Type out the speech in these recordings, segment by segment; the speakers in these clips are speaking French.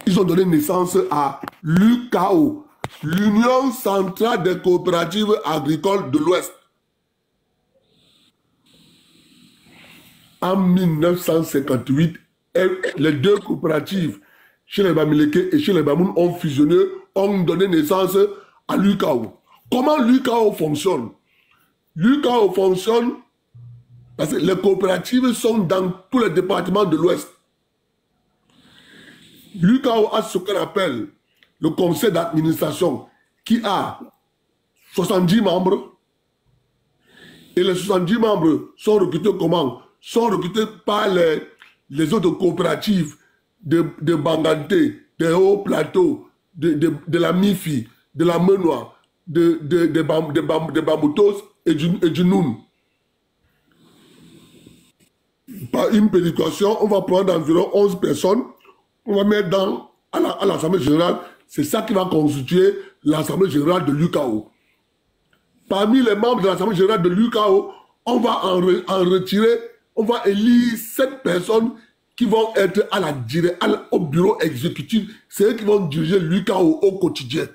ils ont donné naissance à l'UCAO, l'Union centrale des coopératives agricoles de l'Ouest. En 1958, les deux coopératives, chez les Bamileke et chez les Bamoun, ont fusionné, ont donné naissance à l'UCAO. Comment l'UCAO fonctionne? L'UCAO fonctionne parce que les coopératives sont dans tous les départements de l'Ouest. L'UCAO a ce qu'on appelle le conseil d'administration qui a 70 membres. Et les 70 membres sont recrutés comment? Sont recrutés par les autres coopératives de Banganté, des Hauts Plateaux, de la Mifi, de la Menois, de Bamoutos et du Noun. Par une péréquation, on va prendre environ 11 personnes, on va mettre à l'Assemblée générale. C'est ça qui va constituer l'Assemblée générale de l'UCAO. Parmi les membres de l'Assemblée générale de l'UCAO, on va en retirer, on va élire 7 personnes qui vont être au bureau exécutif. C'est eux qui vont diriger l'UCAO au quotidien.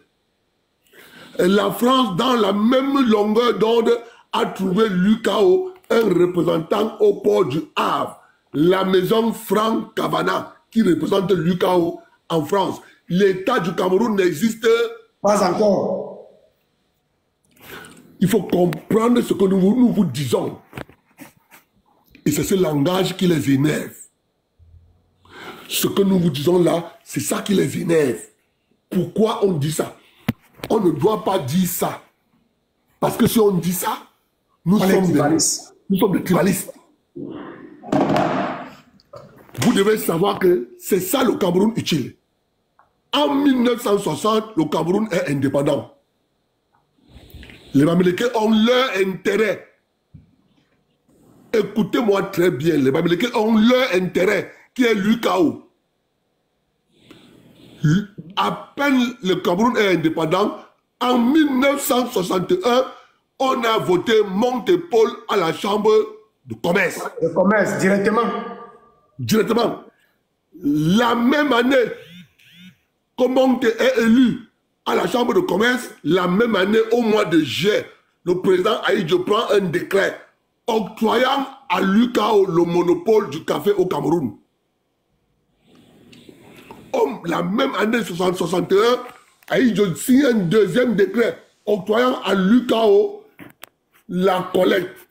Et la France, dans la même longueur d'onde, a trouvé l'UCAO un représentant au port du Havre, la maison Franck Cavana, qui représente l'UCAO en France. L'État du Cameroun n'existe pas encore. Il faut comprendre ce que nous vous disons. Et c'est ce langage qui les énerve. Ce que nous vous disons là, c'est ça qui les énerve. Pourquoi on dit ça? On ne doit pas dire ça. Parce que si on dit ça, nous sommes des tribalistes. Vous devez savoir que c'est ça le Cameroun utile. En 1960, le Cameroun est indépendant. Les Bamileke ont leur intérêt. Écoutez-moi très bien, les Bamileke ont leur intérêt, qui est l'UCAO. À peine le Cameroun est indépendant, en 1961, on a voté Monte-Paul à la Chambre de commerce. De commerce, directement. Directement. La même année que Monte est élu à la Chambre de commerce, la même année, au mois de juillet, le président Ahidjo prend un décret octroyant à l'UCAO le monopole du café au Cameroun. La même année 61, Ahidjo signe un deuxième décret octroyant à l'UCAO la collecte,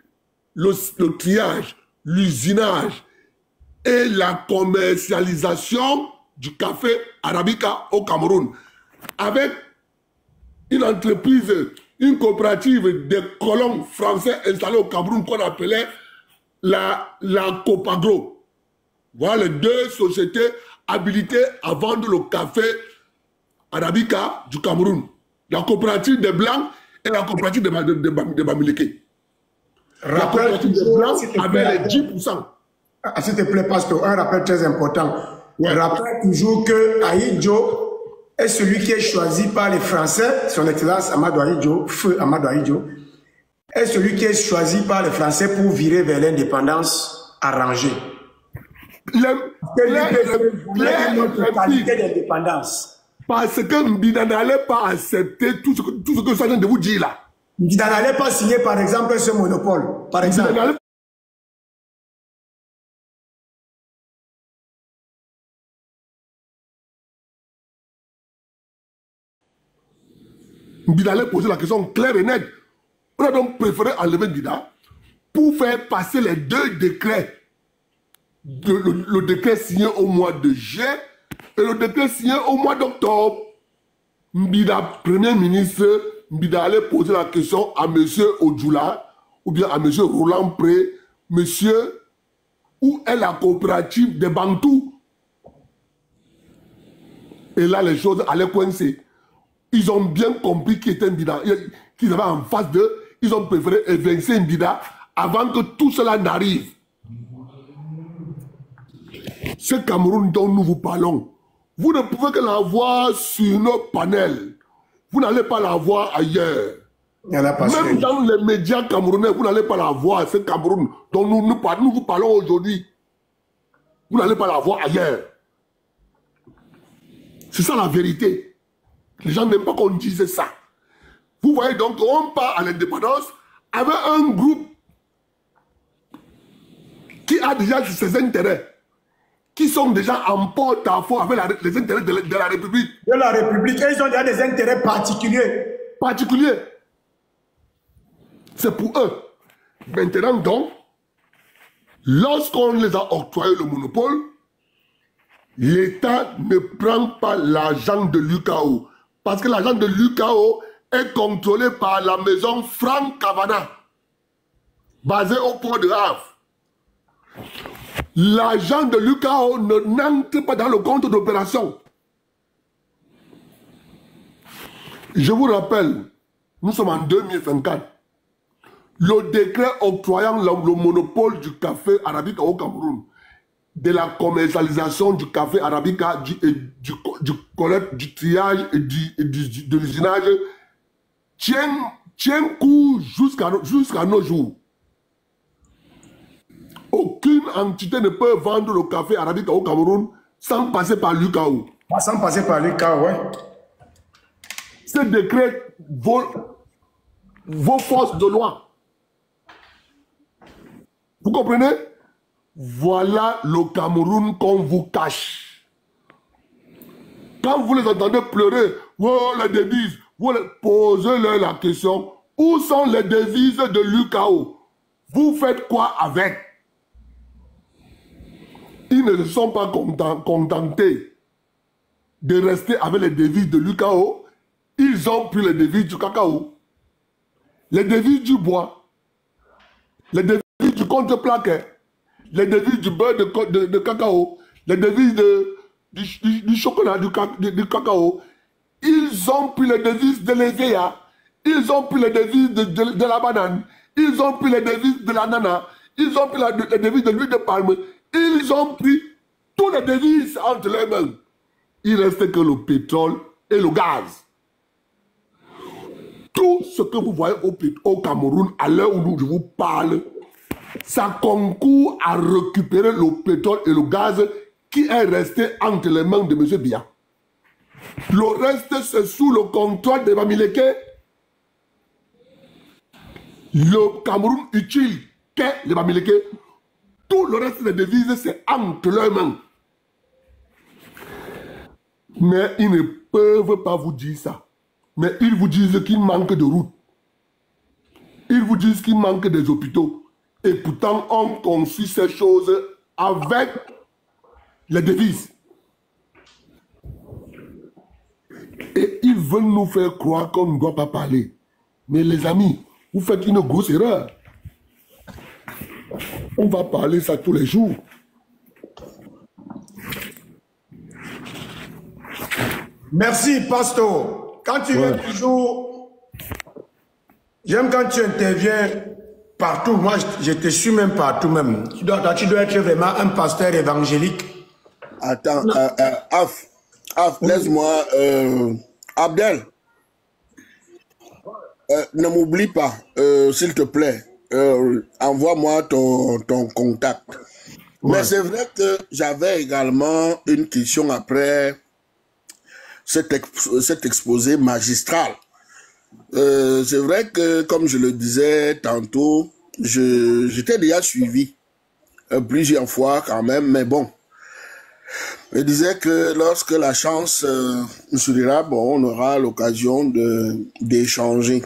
le triage, l'usinage et la commercialisation du café arabica au Cameroun. Avec une entreprise, une coopérative de colons français installés au Cameroun qu'on appelait la Copagro. Voilà les deux sociétés habilitées à vendre le café arabica du Cameroun. La coopérative des Blancs et la coopérative de Bamileke. La coopérative des Blancs avait les 10%. S'il te plaît, pasteur, un rappel très important. Ouais. Rappelle toujours que Ahidjo est celui qui est choisi par les Français, son excellence Amadou Ahidjo, feu Amadou Ahidjo, est celui qui est choisi par les Français pour virer vers l'indépendance arrangée. D'indépendance. Parce que Mbida n'allait pas accepter tout ce que je viens de vous dire là. Mbida n'allait pas signer par exemple ce monopole. Par exemple. Mbida allait poser la question claire et nette. On a donc préféré enlever Mbida pour faire passer les deux décrets. Le décret signé au mois de juillet et le décret signé au mois d'octobre. Mbida, Premier ministre, Mbida allait poser la question à M. Odjoula ou bien à M. Roland Pré, monsieur, où est la coopérative des Bantous? Et là, les choses allaient coincer. Ils ont bien compris qui était Mbida, qu'ils avaient en face d'eux. Ils ont préféré évincer Mbida avant que tout cela n'arrive. Ce Cameroun dont nous vous parlons, vous ne pouvez que la voir sur nos panels. Vous n'allez pas la voir ailleurs. Même dans les médias camerounais, vous n'allez pas la voir. Ce Cameroun dont nous vous parlons aujourd'hui, vous n'allez pas la voir ailleurs. C'est ça la vérité. Les gens n'aiment pas qu'on dise ça. Vous voyez donc, on part à l'indépendance avec un groupe qui a déjà ses intérêts, qui sont déjà en porte-à-faux avec les intérêts de la République. De la République, et ils ont déjà des intérêts particuliers. Particuliers. C'est pour eux. Maintenant donc, lorsqu'on les a octroyé le monopole, l'État ne prend pas l'argent de l'UKO. Parce que l'argent de l'UKO est contrôlé par la maison Franck Cavana, basée au port de Havre. L'argent de l'UKO n'entre pas dans le compte d'opération. Je vous rappelle, nous sommes en 2024. Le décret octroyant le monopole du café arabica au Cameroun, de la commercialisation du café arabica, du collecte, du triage et de l'usinage, tient cours jusqu'à nos jours. Aucune entité ne peut vendre le café arabica au Cameroun sans passer par l'UKO. Sans passer par l'UKO, oui. Ce décret vos forces de loi. Vous comprenez? Voilà le Cameroun qu'on vous cache. Quand vous les entendez pleurer, oh, les devises, posez-leur la question, où sont les devises de l'UKO? Vous faites quoi avec? Ils ne se sont pas contentés de rester avec les devises de l'UKO. Ils ont pris les devises du cacao, les devises du bois, les devises du contreplaqué, les devises du beurre de cacao, les devises du chocolat, du cacao. Ils ont pris les devises de l'EVA, ils ont pris les devises de la banane, ils ont pris les devises de l'ananas, ils ont pris les devises de l'huile de palme, ils ont pris toutes les devises entre les mains. Il ne restait que le pétrole et le gaz. Tout ce que vous voyez au Cameroun, à l'heure où je vous parle, ça concourt à récupérer le pétrole et le gaz qui est resté entre les mains de M. Biya. Le reste, c'est sous le contrôle de Bamileke. Le Cameroun utile qu'est les Bamileke. Tout le reste des devises, c'est entre leurs mains. Mais ils ne peuvent pas vous dire ça. Mais ils vous disent qu'il manque de routes. Ils vous disent qu'il manque des hôpitaux. Et pourtant, on construit ces choses avec les devises. Et ils veulent nous faire croire qu'on ne doit pas parler. Mais les amis, vous faites une grosse erreur. On va parler ça tous les jours. Merci, pasteur. Quand tu viens toujours, j'aime quand tu interviens partout. Moi, je te suis même partout même. Tu dois être vraiment un pasteur évangélique. Attends, laisse-moi, Abdel, ne m'oublie pas, s'il te plaît, envoie-moi ton contact. Ouais. Mais c'est vrai que j'avais également une question après cet exposé magistral. C'est vrai que, comme je le disais tantôt, j'étais déjà suivi plusieurs fois quand même, mais bon. Je disais que lorsque la chance nous sourira, bon, on aura l'occasion d'échanger.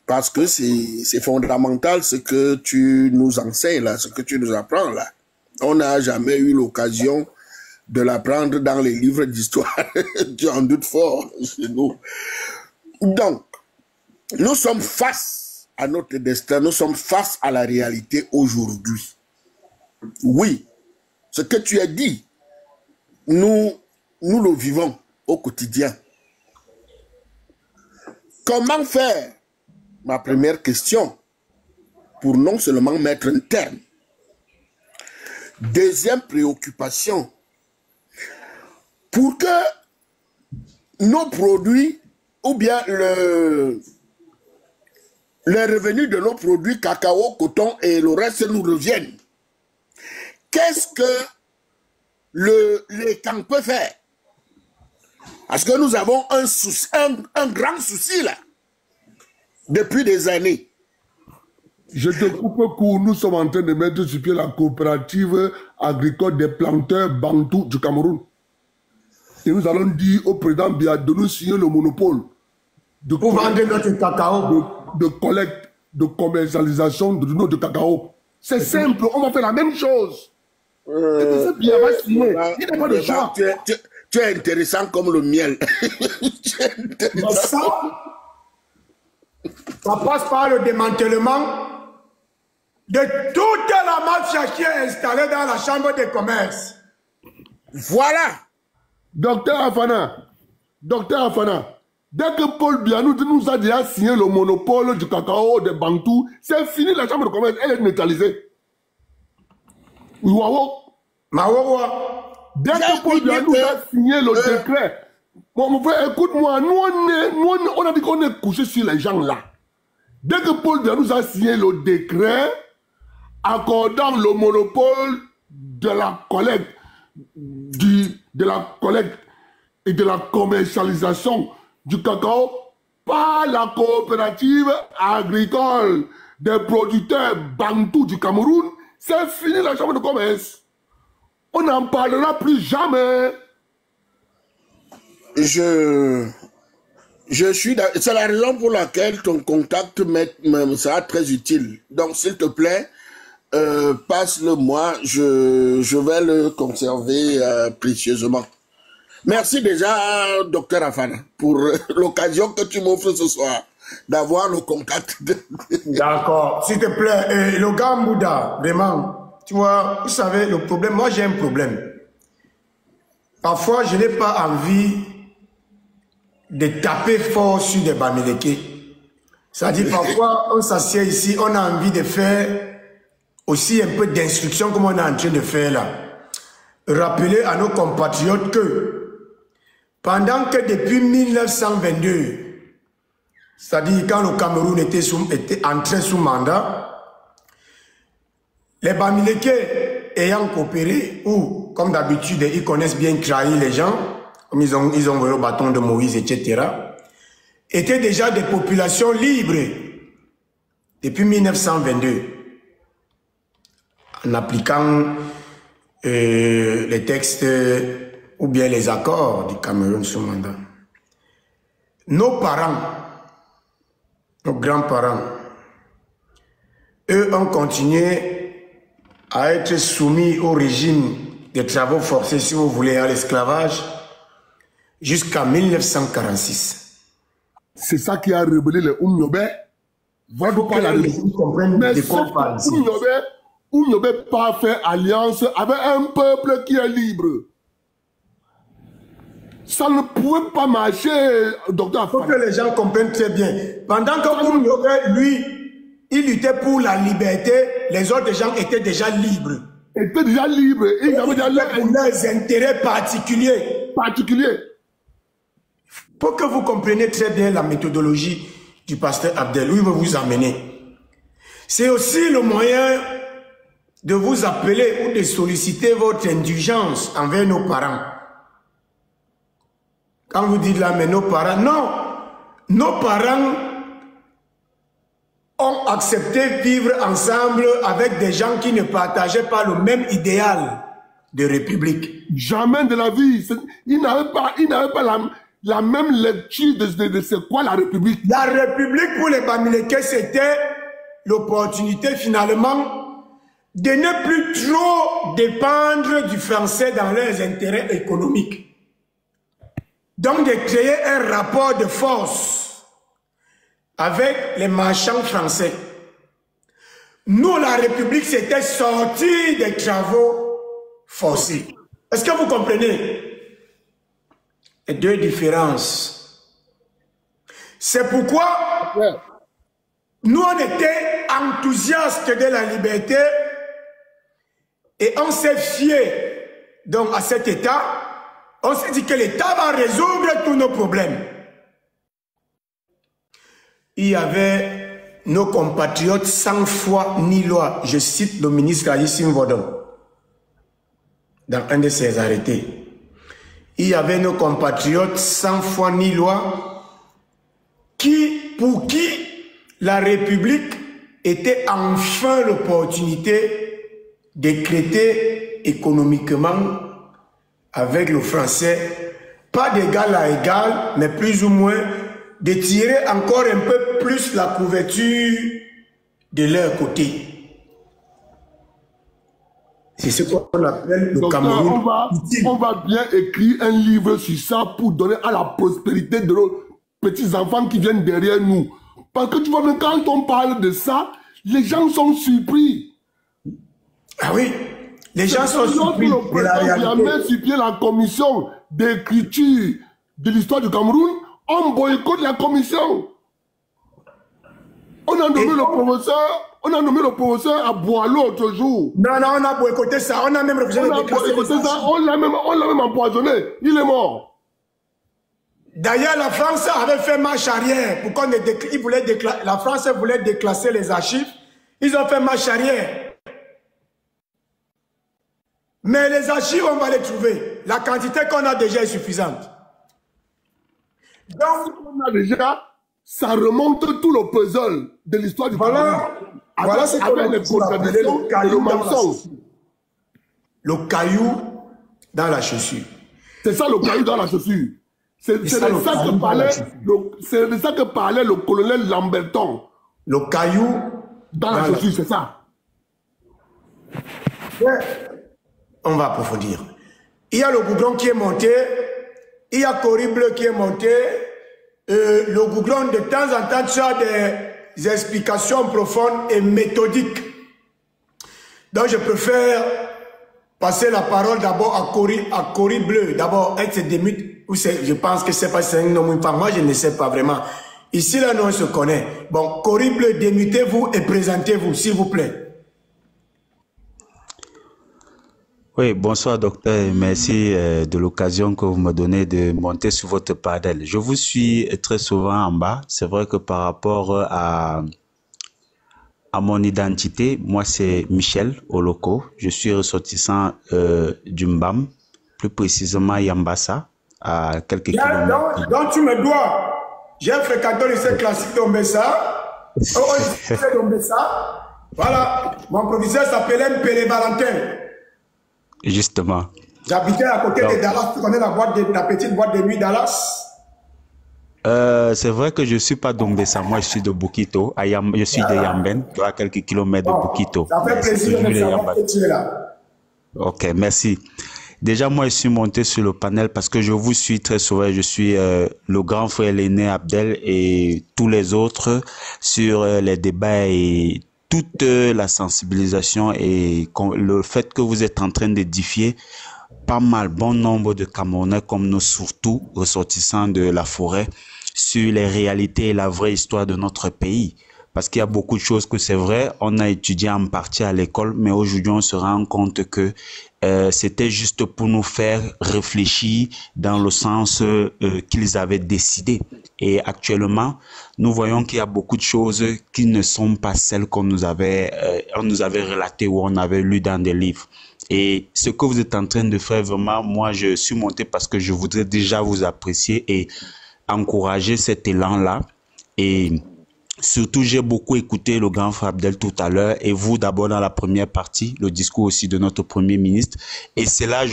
Parce que c'est fondamental ce que tu nous enseignes là, ce que tu nous apprends là. On n'a jamais eu l'occasion de l'apprendre dans les livres d'histoire. Tu en doutes fort chez nous. Donc, nous sommes face à notre destin, nous sommes face à la réalité aujourd'hui. Oui, ce que tu as dit, nous le vivons au quotidien. Comment faire? Ma première question, pour non seulement mettre un terme. Deuxième préoccupation, pour que nos produits, ou bien les revenus de nos produits cacao, coton et le reste nous reviennent. Qu'est-ce que les camps peuvent faire Parce que nous avons un, souci, un grand souci là, depuis des années. Je te coupe court, nous sommes en train de mettre sur pied la coopérative agricole des planteurs bantous du Cameroun. Et nous allons dire au président Biya de nous signer le monopole pour vendre notre cacao, de collecte, de commercialisation de notre cacao. C'est simple, on va faire la même chose. Biya va signer. Il n'y a pas de choix. Tu es intéressant comme le miel. Ça passe par le démantèlement de toute la mafia qui est installée dans la chambre de commerce. Voilà. Docteur Afana, dès que Paul Biya nous a déjà signé le monopole du cacao des Bantous, c'est fini, la chambre de commerce, elle est neutralisée. Dès que Paul Biya nous a signé le décret, mon frère, écoute-moi, nous on a dit qu'on est couché sur les gens là. Dès que Paul Biya nous a signé le décret accordant le monopole de la collecte, de la collecte et de la commercialisation du cacao par la coopérative agricole des producteurs bantous du Cameroun, c'est fini la chambre de commerce. On n'en parlera plus jamais. Je suis... C'est la raison pour laquelle ton contact sera très utile. Donc, s'il te plaît, passe-le-moi. Je vais le conserver précieusement. Merci déjà, docteur Afana, pour l'occasion que tu m'offres ce soir d'avoir le contact. D'accord. S'il te plaît, le gars Mouda, vraiment, tu vois, vous savez, le problème, moi j'ai un problème. Parfois, je n'ai pas envie de taper fort sur des Bamileke. C'est-à-dire, parfois, on s'assied ici, on a envie de faire aussi un peu d'instruction comme on est en train de faire là. Rappeler à nos compatriotes que pendant que depuis 1922, c'est-à-dire quand le Cameroun était entré sous mandat, les Bamileke ayant coopéré, ou comme d'habitude, ils connaissent bien trahir les gens, comme ils ont volé le bâton de Moïse, etc., étaient déjà des populations libres depuis 1922, en appliquant les textes ou bien les accords du Cameroun sous mandat. Nos parents, nos grands-parents, eux ont continué à être soumis au régime des travaux forcés, si vous voulez, à l'esclavage, jusqu'à 1946. C'est ça qui a révélé les Oumyobé. Voilà pourquoi la révolution comprenne de quoi on parle ici. Oumyobé pas fait alliance avec un peuple qui est libre. Ça ne pouvait pas marcher, docteur. Il faut que les gens comprennent très bien. Pendant que Oumyobé, lui, il luttait pour la liberté, les autres gens étaient déjà libres. Étaient déjà libres. Ils avaient déjà leurs intérêts particuliers. Pour que vous compreniez très bien la méthodologie du pasteur Abdel, où il veut vous amener. C'est aussi le moyen de vous appeler ou de solliciter votre indulgence envers nos parents. Quand vous dites là, mais nos parents, non. Nos parents ont accepté vivre ensemble avec des gens qui ne partageaient pas le même idéal de république. Jamais de la vie. Ils n'avaient pas la même lecture de c'est quoi la république. La république pour les Bamileke, c'était l'opportunité finalement de ne plus trop dépendre du français dans leurs intérêts économiques. Donc de créer un rapport de force avec les marchands français. Nous, la République, c'était sortir des travaux forcés. Est-ce que vous comprenez les deux différences? C'est pourquoi nous, on était enthousiastes de la liberté et on s'est fié donc à cet État. On s'est dit que l'État va résoudre tous nos problèmes. Il y avait nos compatriotes sans foi ni loi. Je cite le ministre Aïssim Vodon dans un de ses arrêtés. il y avait nos compatriotes sans foi ni loi pour qui la République était enfin l'opportunité de traiter économiquement avec le français, pas d'égal à égal, mais plus ou moins de tirer encore un peu plus la couverture de leur côté. C'est ce qu'on appelle le Donc, Cameroun. on va bien écrire un livre sur ça pour donner à la prospérité de nos petits-enfants qui viennent derrière nous. Parce que tu vois, même quand on parle de ça, les gens sont surpris. Ah oui, les gens sont surpris de la réalité. Il y a même sur pied la commission d'écriture de l'histoire du Cameroun, on boycotte la commission. On a nommé le professeur à Boileau l'autre jour. Non, on a boycotté ça. On a même refusé de déclasser les archives. On l'a même empoisonné. Il est mort. D'ailleurs, la France avait fait marche arrière. Pourquoi la France voulait déclasser les archives. Ils ont fait marche arrière. Mais les archives, on va les trouver. La quantité qu'on a déjà est suffisante. Donc, on a déjà, ça remonte tout le puzzle de l'histoire du Cameroun. Voilà ce qu'on les contradictions et le mensonge. Le caillou dans la chaussure. C'est ça le caillou dans la chaussure. C'est de ça que parlait le colonel Lamberton. Le caillou dans la chaussure, c'est ça. Ouais. On va approfondir. Il y a le goudron qui est monté, il y a Cori Bleu qui est monté. Le goudron, de temps en temps, tu as des explications profondes et méthodiques. Donc, je préfère passer la parole d'abord à Cori Bleu. D'abord, elle se démute, je pense que c'est pas un nom ou une femme. Moi, je ne sais pas vraiment. Ici, là, nous, on se connaît. Bon, Cori Bleu, démutez-vous et présentez-vous, s'il vous plaît. Oui, bonsoir docteur, merci de l'occasion que vous me donnez de monter sur votre panel. Je vous suis très souvent en bas. C'est vrai que par rapport à mon identité, moi c'est Michel Oloko. Je suis ressortissant du Mbam, plus précisément Yambassa, à quelques kilomètres. Donc tu me dois. J'ai fréquenté le lycée classique d'Ombessa. Voilà, mon professeur s'appelait Mpele Valentin. Justement. J'habitais à côté de Dallas. Tu connais la petite boîte de nuit Dallas? C'est vrai que je ne suis pas d'Ombessa. Moi, je suis de Bukito. Je suis de Yamben, à quelques kilomètres de Bukito. Ça fait plaisir de savoir que tu es là. Ok, merci. Déjà, moi, je suis monté sur le panel parce que je vous suis très souvent. Je suis le grand frère l'aîné Abdel et tous les autres sur les débats et toute la sensibilisation et le fait que vous êtes en train d'édifier pas mal, bon nombre de Camerounais comme nous, surtout ressortissants de la forêt, sur les réalités et la vraie histoire de notre pays. Parce qu'il y a beaucoup de choses que c'est vrai, on a étudié en partie à l'école, mais aujourd'hui on se rend compte que c'était juste pour nous faire réfléchir dans le sens qu'ils avaient décidé. Et actuellement, nous voyons qu'il y a beaucoup de choses qui ne sont pas celles qu'on nous avait relatées ou on avait lues dans des livres. Et ce que vous êtes en train de faire, vraiment, moi, je suis monté parce que je voudrais déjà vous apprécier et encourager cet élan-là. Et surtout, j'ai beaucoup écouté le grand frère Abdel tout à l'heure et vous d'abord dans la première partie, le discours aussi de notre Premier ministre. Et c'est là,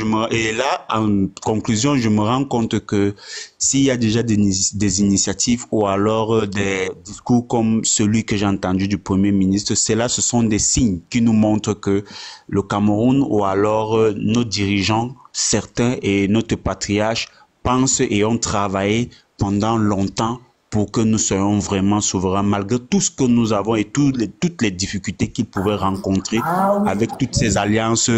en conclusion, je me rends compte que s'il y a déjà des initiatives ou alors des discours comme celui que j'ai entendu du Premier ministre, ce sont des signes qui nous montrent que le Cameroun ou alors nos dirigeants, certains et notre patriarche pensent et ont travaillé pendant longtemps pour que nous soyons vraiment souverains, malgré tout ce que nous avons et toutes les difficultés qu'ils pouvaient rencontrer avec toutes ces alliances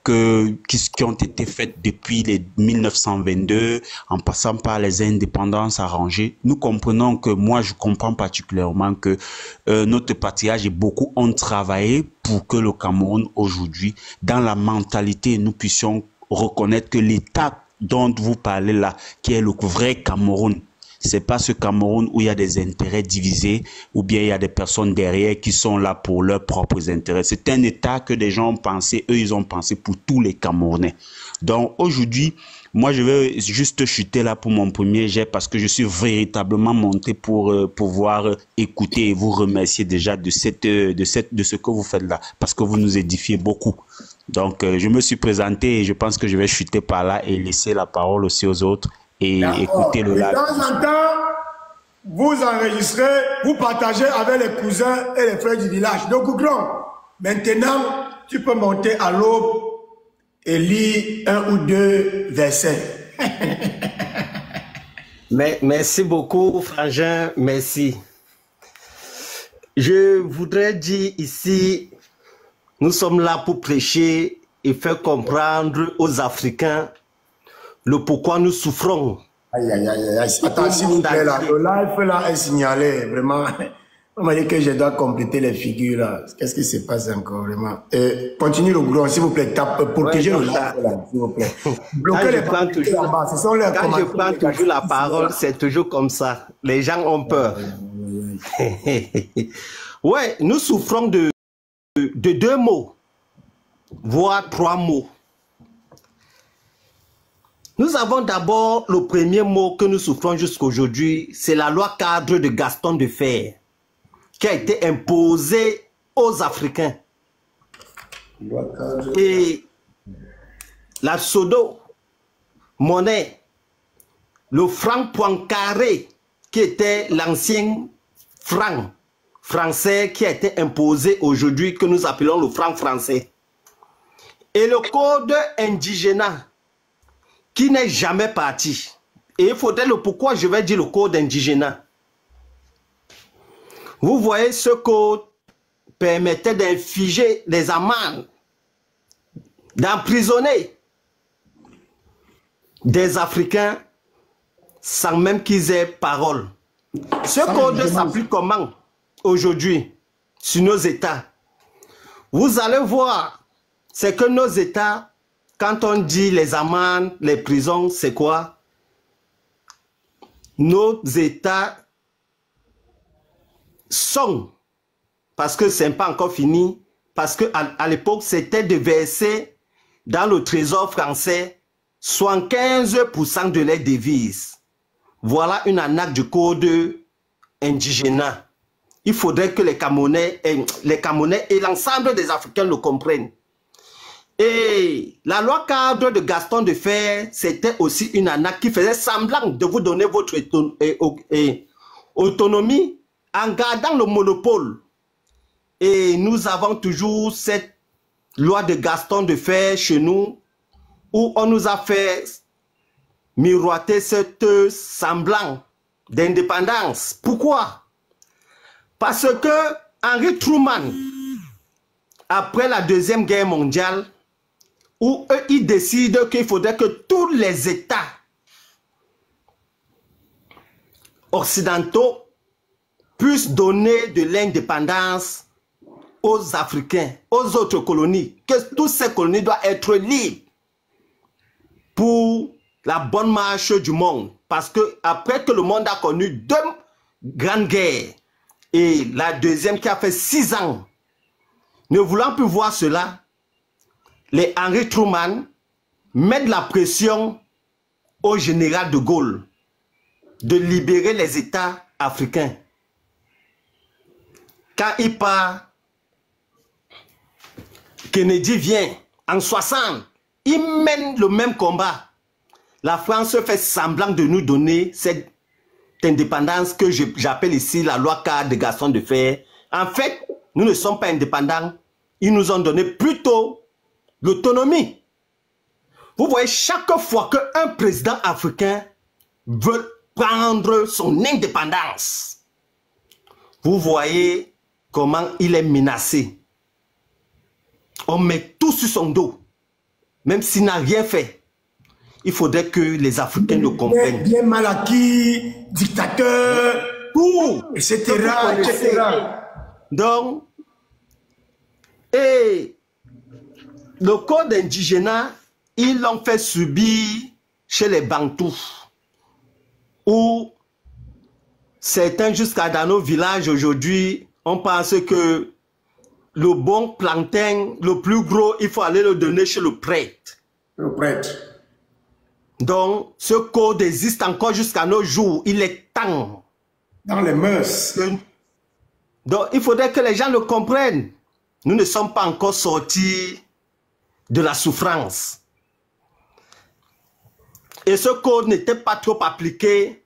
qui ont été faites depuis les 1922, en passant par les indépendances arrangées. Nous comprenons que, moi je comprends particulièrement que notre patriarche et beaucoup ont travaillé pour que le Cameroun aujourd'hui, dans la mentalité, nous puissions reconnaître que l'État dont vous parlez là, qui est le vrai Cameroun, c'est pas ce Cameroun où il y a des intérêts divisés ou bien il y a des personnes derrière qui sont là pour leurs propres intérêts. C'est un État que des gens ont pensé, eux ils ont pensé pour tous les Camerounais. Donc aujourd'hui, Moi, je vais juste chuter là pour mon premier jet parce que je suis véritablement monté pour pouvoir écouter et vous remercier déjà de ce que vous faites là, parce que vous nous édifiez beaucoup. Donc, je me suis présenté et je pense que je vais chuter par là et laisser la parole aussi aux autres et écouter le live. De temps en temps, vous enregistrez, vous partagez avec les cousins et les frères du village. Donc, maintenant, tu peux monter à l'aube et lire 1 ou 2 versets. Merci beaucoup, Frangin, merci. Je voudrais dire ici, nous sommes là pour prêcher et faire comprendre aux Africains le pourquoi nous souffrons. Aïe, aïe, aïe, aïe. Attends, s'il vous plaît, là, le live là est signalé, vraiment. On m'a dit que je dois compléter les figures là. Qu'est-ce qui se passe encore vraiment? Continue le gros, s'il vous plaît. Protégez le live là, s'il vous plaît. Bloquez les parties là-bas. Ce sont les quand je prends toujours la parole, c'est toujours comme ça. Les gens ont peur. Ouais, nous souffrons de 2 mots, voire 3 mots. Nous avons d'abord le premier mot que nous souffrons jusqu'à aujourd'hui, c'est la loi cadre de Gaston Defferre, qui a été imposée aux Africains. Et la pseudo-monnaie, le franc Poincaré, qui était l'ancien franc français qui a été imposé aujourd'hui, que nous appelons le franc français. Et le code indigénat, qui n'est jamais parti. Et il faudrait le pourquoi je vais dire le code indigénat. Vous voyez, ce code permettait d'infliger des amendes, d'emprisonner des Africains sans même qu'ils aient parole. Ce code s'applique comment aujourd'hui sur nos États? Vous allez voir, c'est que nos États, quand on dit les amendes, les prisons, c'est quoi? Nos États sont, parce que ce n'est pas encore fini, parce qu'à l'époque, c'était de verser dans le trésor français 75% de leurs devises. Voilà une arnaque du code indigénat. Il faudrait que les Camerounais et l'ensemble des Africains le comprennent. Et la loi cadre de Gaston Defferre, c'était aussi une arnaque qui faisait semblant de vous donner votre autonomie en gardant le monopole. Et nous avons toujours cette loi de Gaston Defferre chez nous, où on nous a fait miroiter cette semblant d'indépendance. Pourquoi? Parce que Henry Truman, après la Deuxième Guerre mondiale, où eux, ils décident qu'il faudrait que tous les États occidentaux puissent donner de l'indépendance aux Africains, aux autres colonies, que toutes ces colonies doivent être libres pour la bonne marche du monde. Parce que après que le monde a connu 2 grandes guerres, et la deuxième qui a fait 6 ans, ne voulant plus voir cela, les Henry Truman mettent la pression au général de Gaulle de libérer les États africains. Quand il part, Kennedy vient en 60, il mène le même combat. La France fait semblant de nous donner cette indépendance que j'appelle ici la loi cadre de Gaston Defferre. En fait, nous ne sommes pas indépendants. Ils nous ont donné plutôt l'autonomie. Vous voyez, chaque fois qu'un président africain veut prendre son indépendance, vous voyez comment il est menacé. On met tout sur son dos, même s'il n'a rien fait. Il faudrait que les Africains le comprennent. Bien mal acquis, dictateur, tout, etc. Donc, et le code indigénat, ils l'ont fait subir chez les Bantous, où certains, jusqu'à dans nos villages aujourd'hui, on pense que le bon plantain, le plus gros, il faut aller le donner chez le prêtre. Le prêtre. Donc, ce code existe encore jusqu'à nos jours. Il est temps. Dans les mœurs. Donc, il faudrait que les gens le comprennent. Nous ne sommes pas encore sortis de la souffrance. Et ce code n'était pas trop appliqué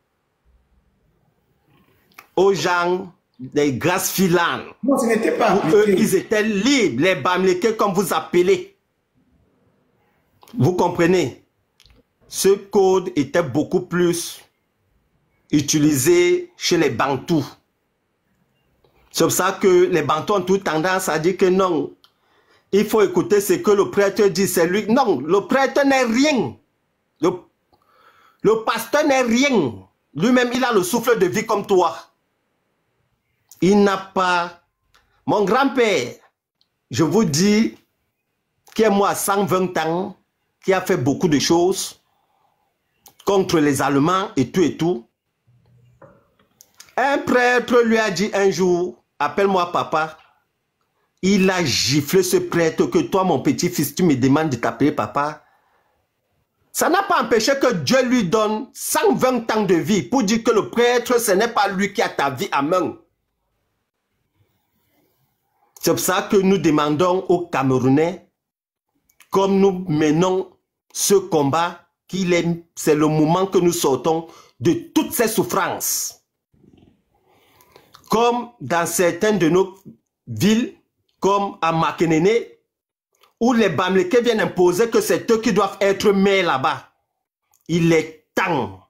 aux gens des grâces filanes. Non, ce n'était pas appliqué. Eux, ils étaient libres, les Bamileke comme vous appelez. Vous comprenez? Ce code était beaucoup plus utilisé chez les Bantous. C'est pour ça que les Bantous ont toute tendance à dire que non, il faut écouter ce que le prêtre dit. C'est lui. Non, le prêtre n'est rien. Le pasteur n'est rien. Lui-même, il a le souffle de vie comme toi. Il n'a pas... Mon grand-père, je vous dis, qui est mort à 120 ans, qui a fait beaucoup de choses contre les Allemands et tout. Un prêtre lui a dit un jour, appelle-moi papa. Il a giflé ce prêtre que toi, mon petit-fils, tu me demandes de t'appeler papa. Ça n'a pas empêché que Dieu lui donne 120 ans de vie pour dire que le prêtre, ce n'est pas lui qui a ta vie à main. C'est pour ça que nous demandons aux Camerounais, comme nous menons ce combat, c'est le moment que nous sortons de toutes ces souffrances. Comme dans certaines de nos villes, comme à Makenene, où les Bamileke viennent imposer que c'est eux qui doivent être maires là-bas. Il est temps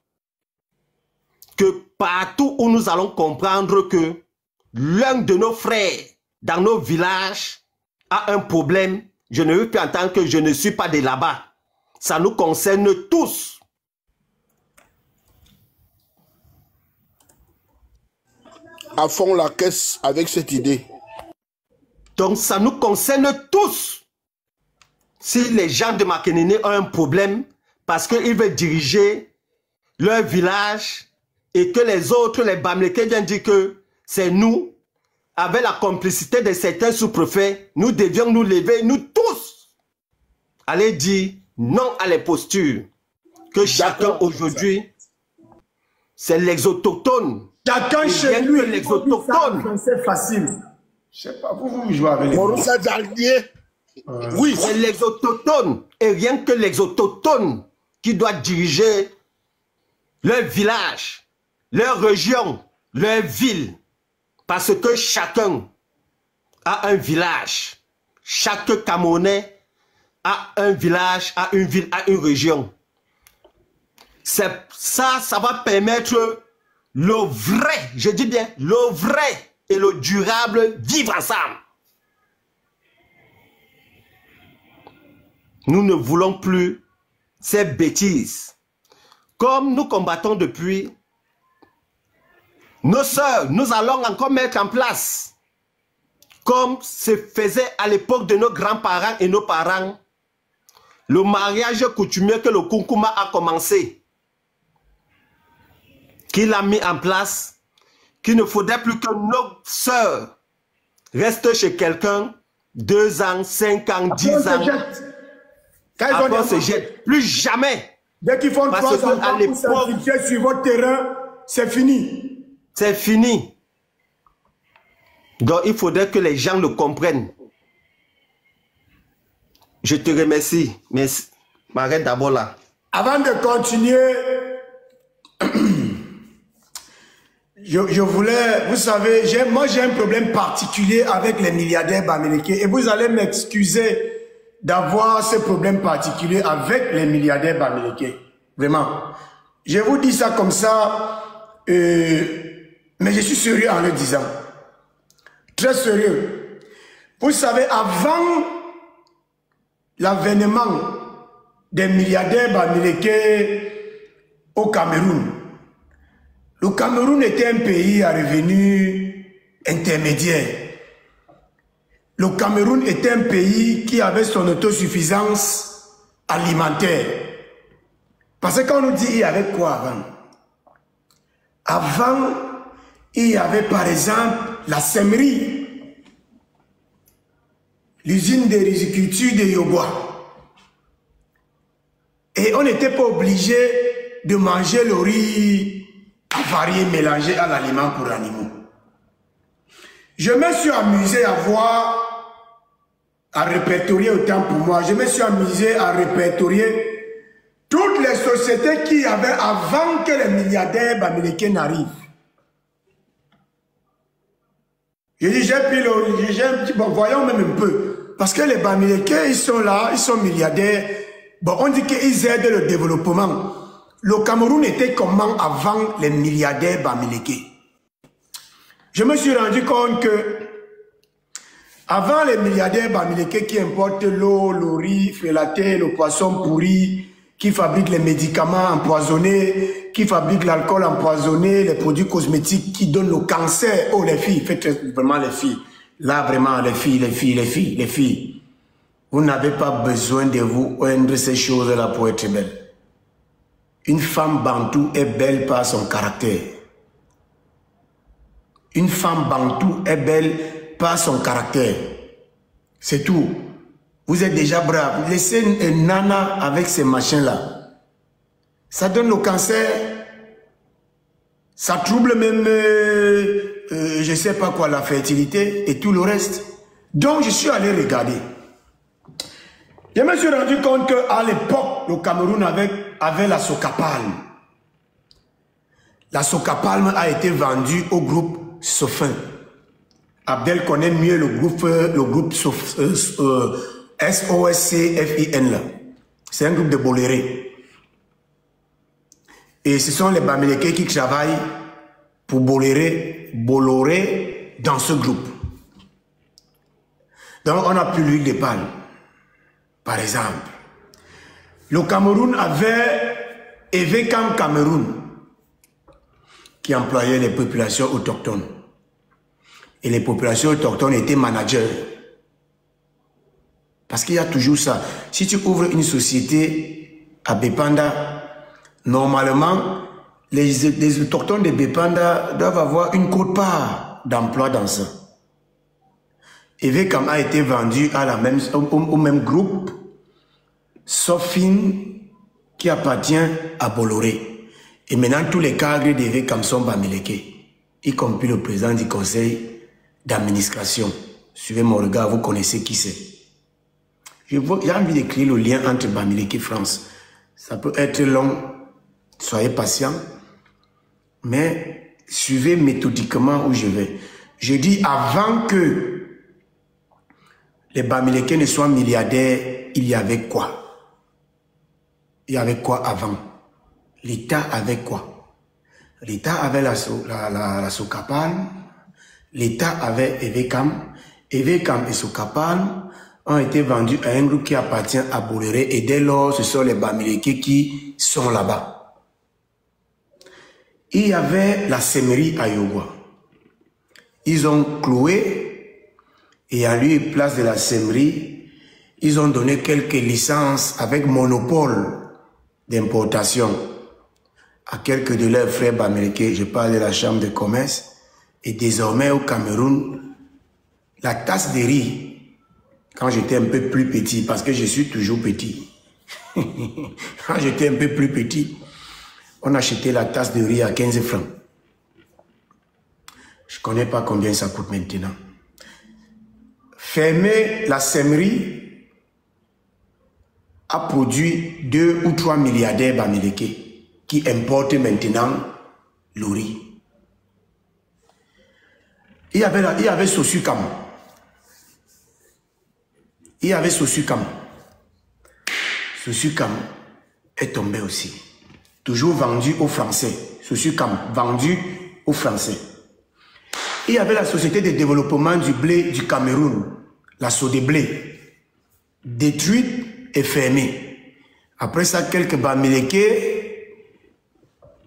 que partout où nous allons comprendre que l'un de nos frères dans nos villages a un problème, je ne veux plus entendre que je ne suis pas de là-bas. Ça nous concerne tous. À fond la caisse avec cette idée. Donc ça nous concerne tous. Si les gens de Makenene ont un problème parce qu'ils veulent diriger leur village et que les autres, les Bamileke, viennent dire que c'est nous, avec la complicité de certains sous-préfets, nous devions nous lever, nous tous, aller dire non à les postures. Que chacun aujourd'hui, c'est l'exotochtone. Chacun chez lui, l'exotochtone. C'est facile. Je sais pas, vous jouez avec les oui, c'est l'exotochtone. Et rien que l'exotochtone qui doit diriger leur village, leur région, leur ville. Parce que chacun a un village. Chaque Camerounais a un village, a une ville, a une région. Ça va permettre le vrai, je dis bien, le vrai et le durable vivre ensemble. Nous ne voulons plus ces bêtises. Comme nous combattons depuis, nos sœurs, nous allons encore mettre en place, comme se faisait à l'époque de nos grands-parents et nos parents, le mariage coutumier que le Kunkuma a commencé, qu'il a mis en place, qu'il ne faudrait plus que nos sœurs restent chez quelqu'un 2 ans, 5 ans, 10 ans. Après, on se jette. Plus jamais. Dès qu'ils font 3 ans pour s'impliquer sur votre terrain, c'est fini. C'est fini. Donc, il faudrait que les gens le comprennent. Je te remercie. Mais m'arrête d'abord là. Avant de continuer, je voulais, vous savez, moi j'ai un problème particulier avec les milliardaires bamileke et vous allez m'excuser d'avoir ce problème particulier avec les milliardaires bamileke. Vraiment. Je vous dis ça comme ça, mais je suis sérieux en le disant. Très sérieux. Vous savez, avant l'avènement des milliardaires bamileke au Cameroun, le Cameroun était un pays à revenus intermédiaires. Le Cameroun était un pays qui avait son autosuffisance alimentaire. Parce que quand on nous dit il y avait quoi avant? Avant, il y avait par exemple la sèmerie, l'usine de riziculture de Yobwa. Et on n'était pas obligé de manger le riz avarié mélangé à l'aliment pour animaux. Je me suis amusé à répertorier autant pour moi. Je me suis amusé à répertorier toutes les sociétés qu'il y avait avant que les milliardaires bamileke n'arrivent. J'ai dit, bon, voyons même un peu. Parce que les bamileke, ils sont là, ils sont milliardaires. Bon, on dit qu'ils aident le développement. Le Cameroun était comment avant les milliardaires bamileke? Je me suis rendu compte que avant les milliardaires bamileke qui importent l'eau, le riz frélaté, le poisson pourri, qui fabriquent les médicaments empoisonnés, qui fabriquent l'alcool empoisonné, les produits cosmétiques qui donnent le cancer. Oh les filles, faites vraiment les filles. Là vraiment les filles. Vous n'avez pas besoin de vous oindre ces choses-là pour être belle. Une femme bantou est belle par son caractère. Une femme bantou est belle par son caractère. C'est tout. Vous êtes déjà brave. Laissez une nana avec ces machins-là. Ça donne le cancer. Ça trouble même, je ne sais pas quoi, la fertilité et tout le reste. Donc, je suis allé regarder. Je me suis rendu compte qu'à l'époque, le Cameroun avait la Socapalm. La Socapalm a été vendue au groupe Sofin. Abdel connaît mieux le groupe SOSCFIN là. C'est un groupe de Boléré. Et ce sont les Bamileke qui travaillent pour Bolloré dans ce groupe. Donc on a plus l'huile de palme. Par exemple, le Cameroun avait Evekam Cameroun qui employait les populations autochtones. Et les populations autochtones étaient managers. Parce qu'il y a toujours ça. Si tu ouvres une société à Bepanda, normalement, les autochtones de Bepanda doivent avoir une quote-part d'emploi dans ça. Evekam a été vendu à au même groupe, Sofin, qui appartient à Bolloré. Et maintenant, tous les cadres d'Evekam sont bamileke, y compris le président du conseil d'administration. Suivez mon regard, vous connaissez qui c'est. J'ai envie d'écrire le lien entre Bamileke et France. Ça peut être long, soyez patient, mais suivez méthodiquement où je vais. Je dis avant que les Bamileke ne soient milliardaires, il y avait quoi? Il y avait quoi avant? L'État avait quoi? L'État avait la Socapalm, l'État avait Evekam. Evekam et Socapalm ont été vendus à un groupe qui appartient à Bolloré et dès lors, ce sont les Bamileke qui sont là-bas. Il y avait la Semerie à Yogwa. Ils ont cloué et à lieu et place de la Semerie, ils ont donné quelques licences avec monopole d'importation à quelques de leurs frères bamileke. Je parle de la chambre de commerce. Et désormais au Cameroun, la tasse de riz, quand j'étais un peu plus petit, parce que je suis toujours petit, quand j'étais un peu plus petit, on achetait la tasse de riz à 15 francs. Je ne connais pas combien ça coûte maintenant. Fermer la Semerie a produit 2 ou 3 milliardaires bamileke qui importent maintenant le riz. Il y avait Sosucam. Il y avait Sosucam. Sosucam est tombé aussi. Toujours vendu aux Français. Sosucam, vendu aux Français. Il y avait la Société de développement du blé du Cameroun, la Sodeblé, détruite et fermée. Après ça, quelques Bamileke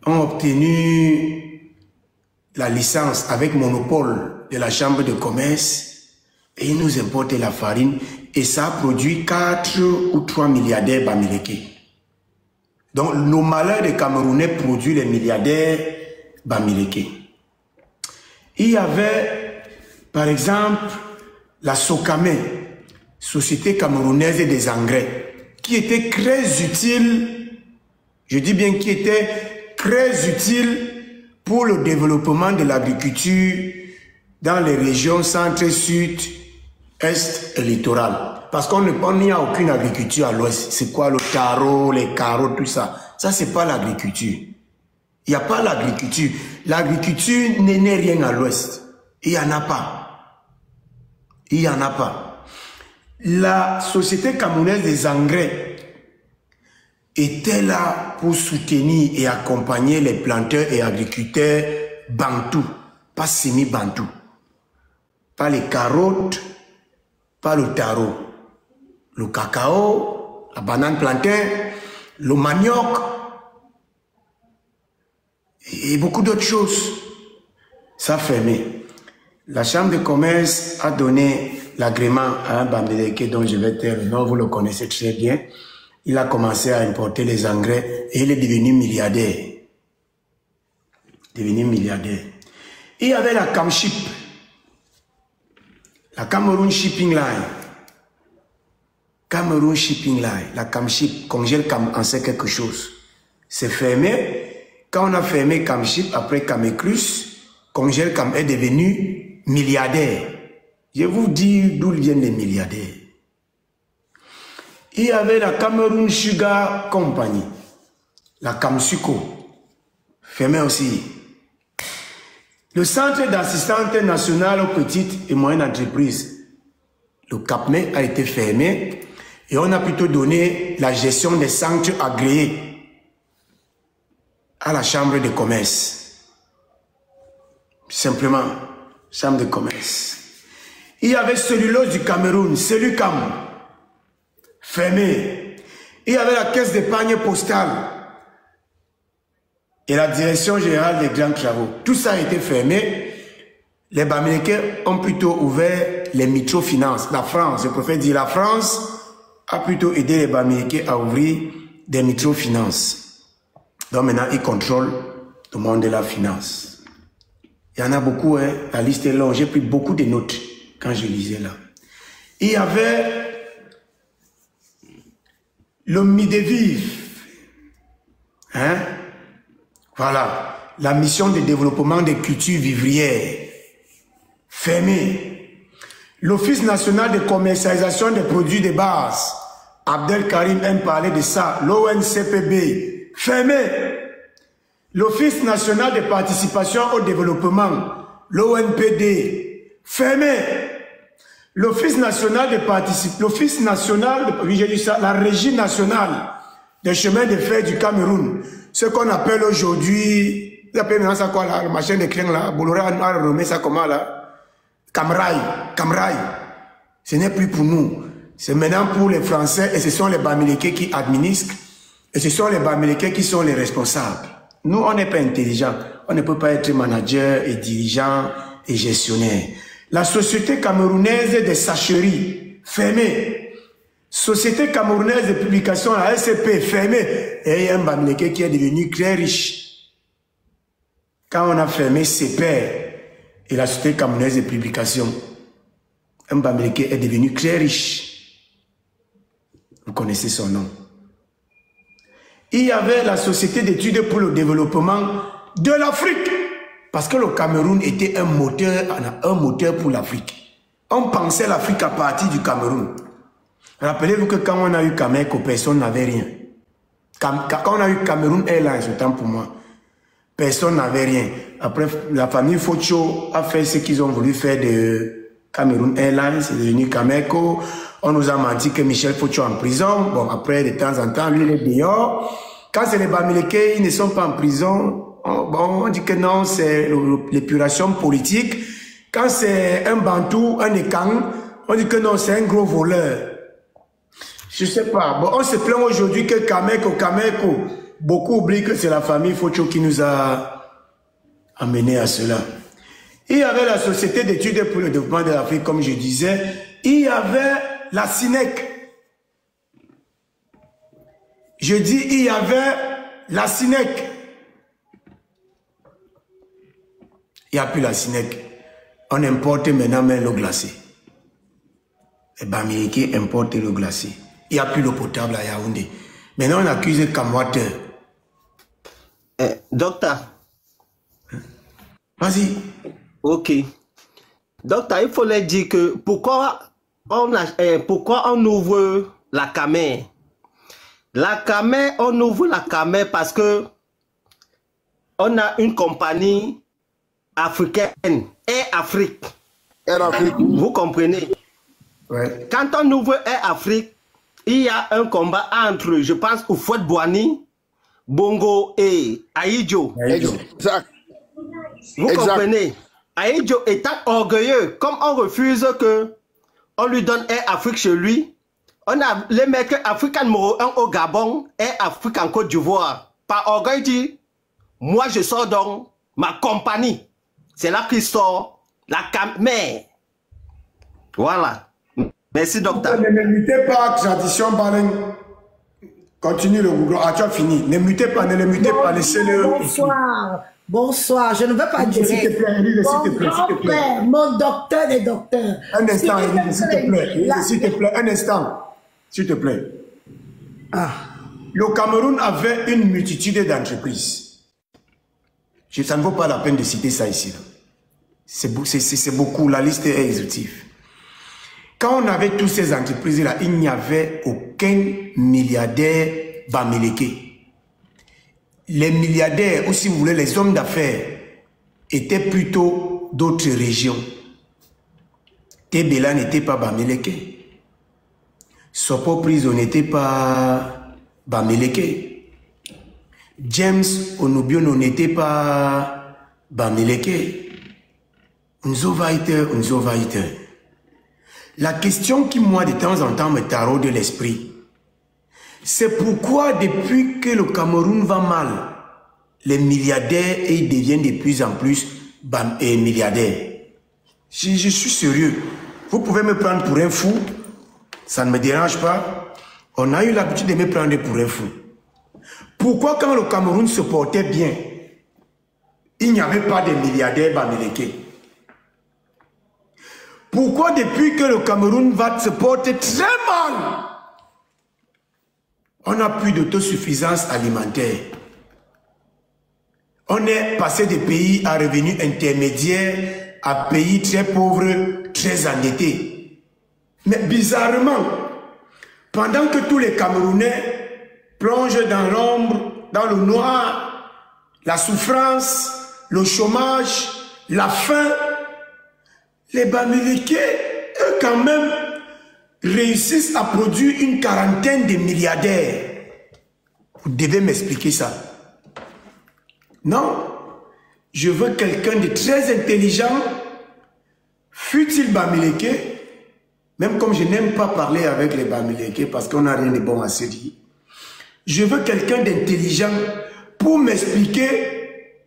ont obtenu la licence avec monopole de la chambre de commerce et ils nous importaient la farine et ça a produit 4 ou 3 milliardaires bamileke. Donc nos malheurs des Camerounais produisent les milliardaires bamileke. Il y avait par exemple la Socamé, Société camerounaise des engrais, qui était très utile Je dis bien qui était très utile pour le développement de l'agriculture dans les régions centre, sud, est et littoral. Parce qu'on n'y a aucune agriculture à l'ouest. C'est quoi le taro, les carreaux, tout ça? Ça, c'est pas l'agriculture. Il n'y a pas l'agriculture. L'agriculture n'est rien à l'ouest. Il n'y en a pas. Il n'y en a pas. La Société camerounaise des engrais était là pour soutenir et accompagner les planteurs et agriculteurs bantous, pas semi-bantous. Pas les carottes, pas le taro. Le cacao, la banane plantain, le manioc et beaucoup d'autres choses. Ça a fermé. La Chambre de commerce a donné l'agrément à un Bamileke dont je vais taire le nom, vous le connaissez très bien. Il a commencé à importer les engrais et il est devenu milliardaire. Devenu milliardaire. Il y avait la Camship, la Cameroon Shipping Line. Cameroon Shipping Line, la Camship, Congèle Cam en sait quelque chose. C'est fermé. Quand on a fermé Camship, après Camecrus, Congèle Cam est devenu milliardaire. Je vous dis d'où viennent les milliardaires. Il y avait la Cameroon Sugar Company, la Camsuco, fermé aussi. Le Centre d'assistance nationale aux petites et moyennes entreprises, le CAPME, a été fermé et on a plutôt donné la gestion des centres agréés à la Chambre de commerce. Simplement, Chambre de commerce. Il y avait Cellulose du Cameroun, Cellucam, fermé. Il y avait la caisse d'épargne postale et la direction générale des grands travaux. Tout ça a été fermé. Les Bamileke ont plutôt ouvert les microfinances. La France, je préfère dire la France, a plutôt aidé les Bamileke à ouvrir des microfinances. Donc maintenant, ils contrôlent le monde de la finance. Il y en a beaucoup, hein. La liste est longue. J'ai pris beaucoup de notes quand je lisais là. Il y avait le Midevif, hein? Voilà, la mission de développement des cultures vivrières, fermée. L'Office national de commercialisation des produits de base, Abdel Karim aime parler de ça, l'ONCPB, fermé. L'Office national de participation au développement, l'ONPD, fermé. L'Office national de participation, l'Office national, oui j'ai dit ça, la Régie nationale des chemins de fer du Cameroun, ce qu'on appelle aujourd'hui, vous appelez maintenant ça quoi là, le machin de crin là, Bolloré a renommé ça comment là, Camrail. Ce n'est plus pour nous, c'est maintenant pour les Français et ce sont les Bamileke qui administrent et ce sont les Bamileke qui sont les responsables. Nous on n'est pas intelligents, on ne peut pas être manager et dirigeant et gestionnaire. La Société camerounaise des sacheries, fermée. Société camerounaise de publication, la SCP, fermée. Et il y a un Bamileke qui est devenu très riche. Quand on a fermé CPR et la Société camerounaise de publication, un Bamileke est devenu très riche. Vous connaissez son nom. Il y avait la Société d'études pour le développement de l'Afrique. Parce que le Cameroun était un moteur pour l'Afrique. On pensait l'Afrique à partir du Cameroun. Rappelez-vous que quand on a eu Cameco, personne n'avait rien. Quand on a eu Cameroun Airlines, autant pour moi, personne n'avait rien. Après, la famille Focho a fait ce qu'ils ont voulu faire de Cameroun Airlines, c'est devenu Cameco. On nous a menti que Michel Focho est en prison. Bon, après, de temps en temps, lui, il est dehors. Quand c'est les Bamileke, ils ne sont pas en prison. Bon, on dit que non, c'est l'épuration politique. Quand c'est un Bantou, un Ekang, on dit que non, c'est un gros voleur. Je sais pas. Bon, on se plaint aujourd'hui que Cameco, beaucoup oublient que c'est la famille Focho qui nous a amené à cela. Il y avait la Société d'études pour le développement de l'Afrique, comme je disais. Il y avait la SINEC. Je dis, il y avait la SINEC. Il n'y a plus la SINEC. On importe maintenant même l'eau glacée. Les Bamileke importent l'eau glacée. Il n'y a plus l'eau potable à Yaoundé. Maintenant, on accuse Camwater. Docteur. Vas-y. Ok. Docteur, il faut leur dire que pourquoi on ouvre la Camer. La Camer, on ouvre la Camer parce que on a une compagnie africaine, Air Afrique. Air Afrique. Vous comprenez? Ouais. Quand on ouvre Air Afrique, il y a un combat entre, je pense, Houphouët-Boigny, Bongo et Ahidjo. Exact. Vous comprenez? Ahidjo étant orgueilleux, comme on refuse que on lui donne Air Afrique chez lui, on a les mecs Africains numéro 1 au Gabon, Air Afrique en Côte d'Ivoire. Par orgueil dit, moi je sors donc ma compagnie. C'est là qu'il sort la Camer. Voilà. Merci, docteur. Ne mutez pas, tradition Balen. Continue le Google. Ah, tu as fini. Ne mutez pas, ne le mutez pas. Laissez-le. Bonsoir. Bonsoir. Je ne veux pas dire. S'il te plaît, Élise, s'il te plaît, s'il te plaît. Mon docteur des docteurs. Un instant, Élise, s'il te plaît. Élise, s'il te plaît, un instant. S'il te plaît. Ah. Le Cameroun avait une multitude d'entreprises. Ça ne vaut pas la peine de citer ça ici. C'est beaucoup. La liste est exhaustive. Quand on avait toutes ces entreprises-là, il n'y avait aucun milliardaire bamileke. Les milliardaires, ou si vous voulez, les hommes d'affaires, étaient plutôt d'autres régions. Tebela n'était pas bamileke. Sopo Prison n'était pas bamileke. James Onobiono n'était pas bamileke. Unzo Vaiter. La question qui, moi, de temps en temps, me taraude de l'esprit, c'est pourquoi, depuis que le Cameroun va mal, les milliardaires ils deviennent de plus en plus milliardaires. Je suis sérieux. Vous pouvez me prendre pour un fou, ça ne me dérange pas. On a eu l'habitude de me prendre pour un fou. Pourquoi, quand le Cameroun se portait bien, il n'y avait pas de milliardaires bamileke? Pourquoi depuis que le Cameroun va se porter très mal, on n'a plus d'autosuffisance alimentaire? On est passé de pays à revenus intermédiaires à pays très pauvres, très endettés. Mais bizarrement, pendant que tous les Camerounais plongent dans l'ombre, dans le noir, la souffrance, le chômage, la faim, les Bamileke, eux quand même, réussissent à produire une quarantaine de milliardaires. Vous devez m'expliquer ça. Non, je veux quelqu'un de très intelligent, fut-il Bamileke, même comme je n'aime pas parler avec les Bamileke parce qu'on n'a rien de bon à se dire. Je veux quelqu'un d'intelligent pour m'expliquer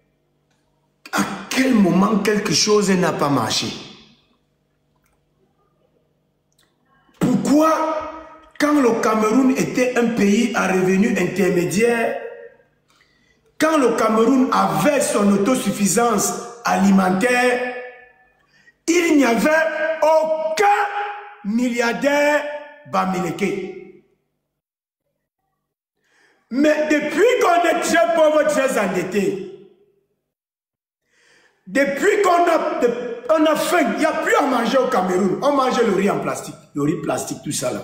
à quel moment quelque chose n'a pas marché. Pourquoi, quand le Cameroun était un pays à revenus intermédiaires, quand le Cameroun avait son autosuffisance alimentaire, il n'y avait aucun milliardaire bamileke. Mais depuis qu'on est très pauvre, très endetté, depuis qu'on a faim, il n'y a plus à manger au Cameroun. On mange le riz en plastique, le riz plastique, tout ça là.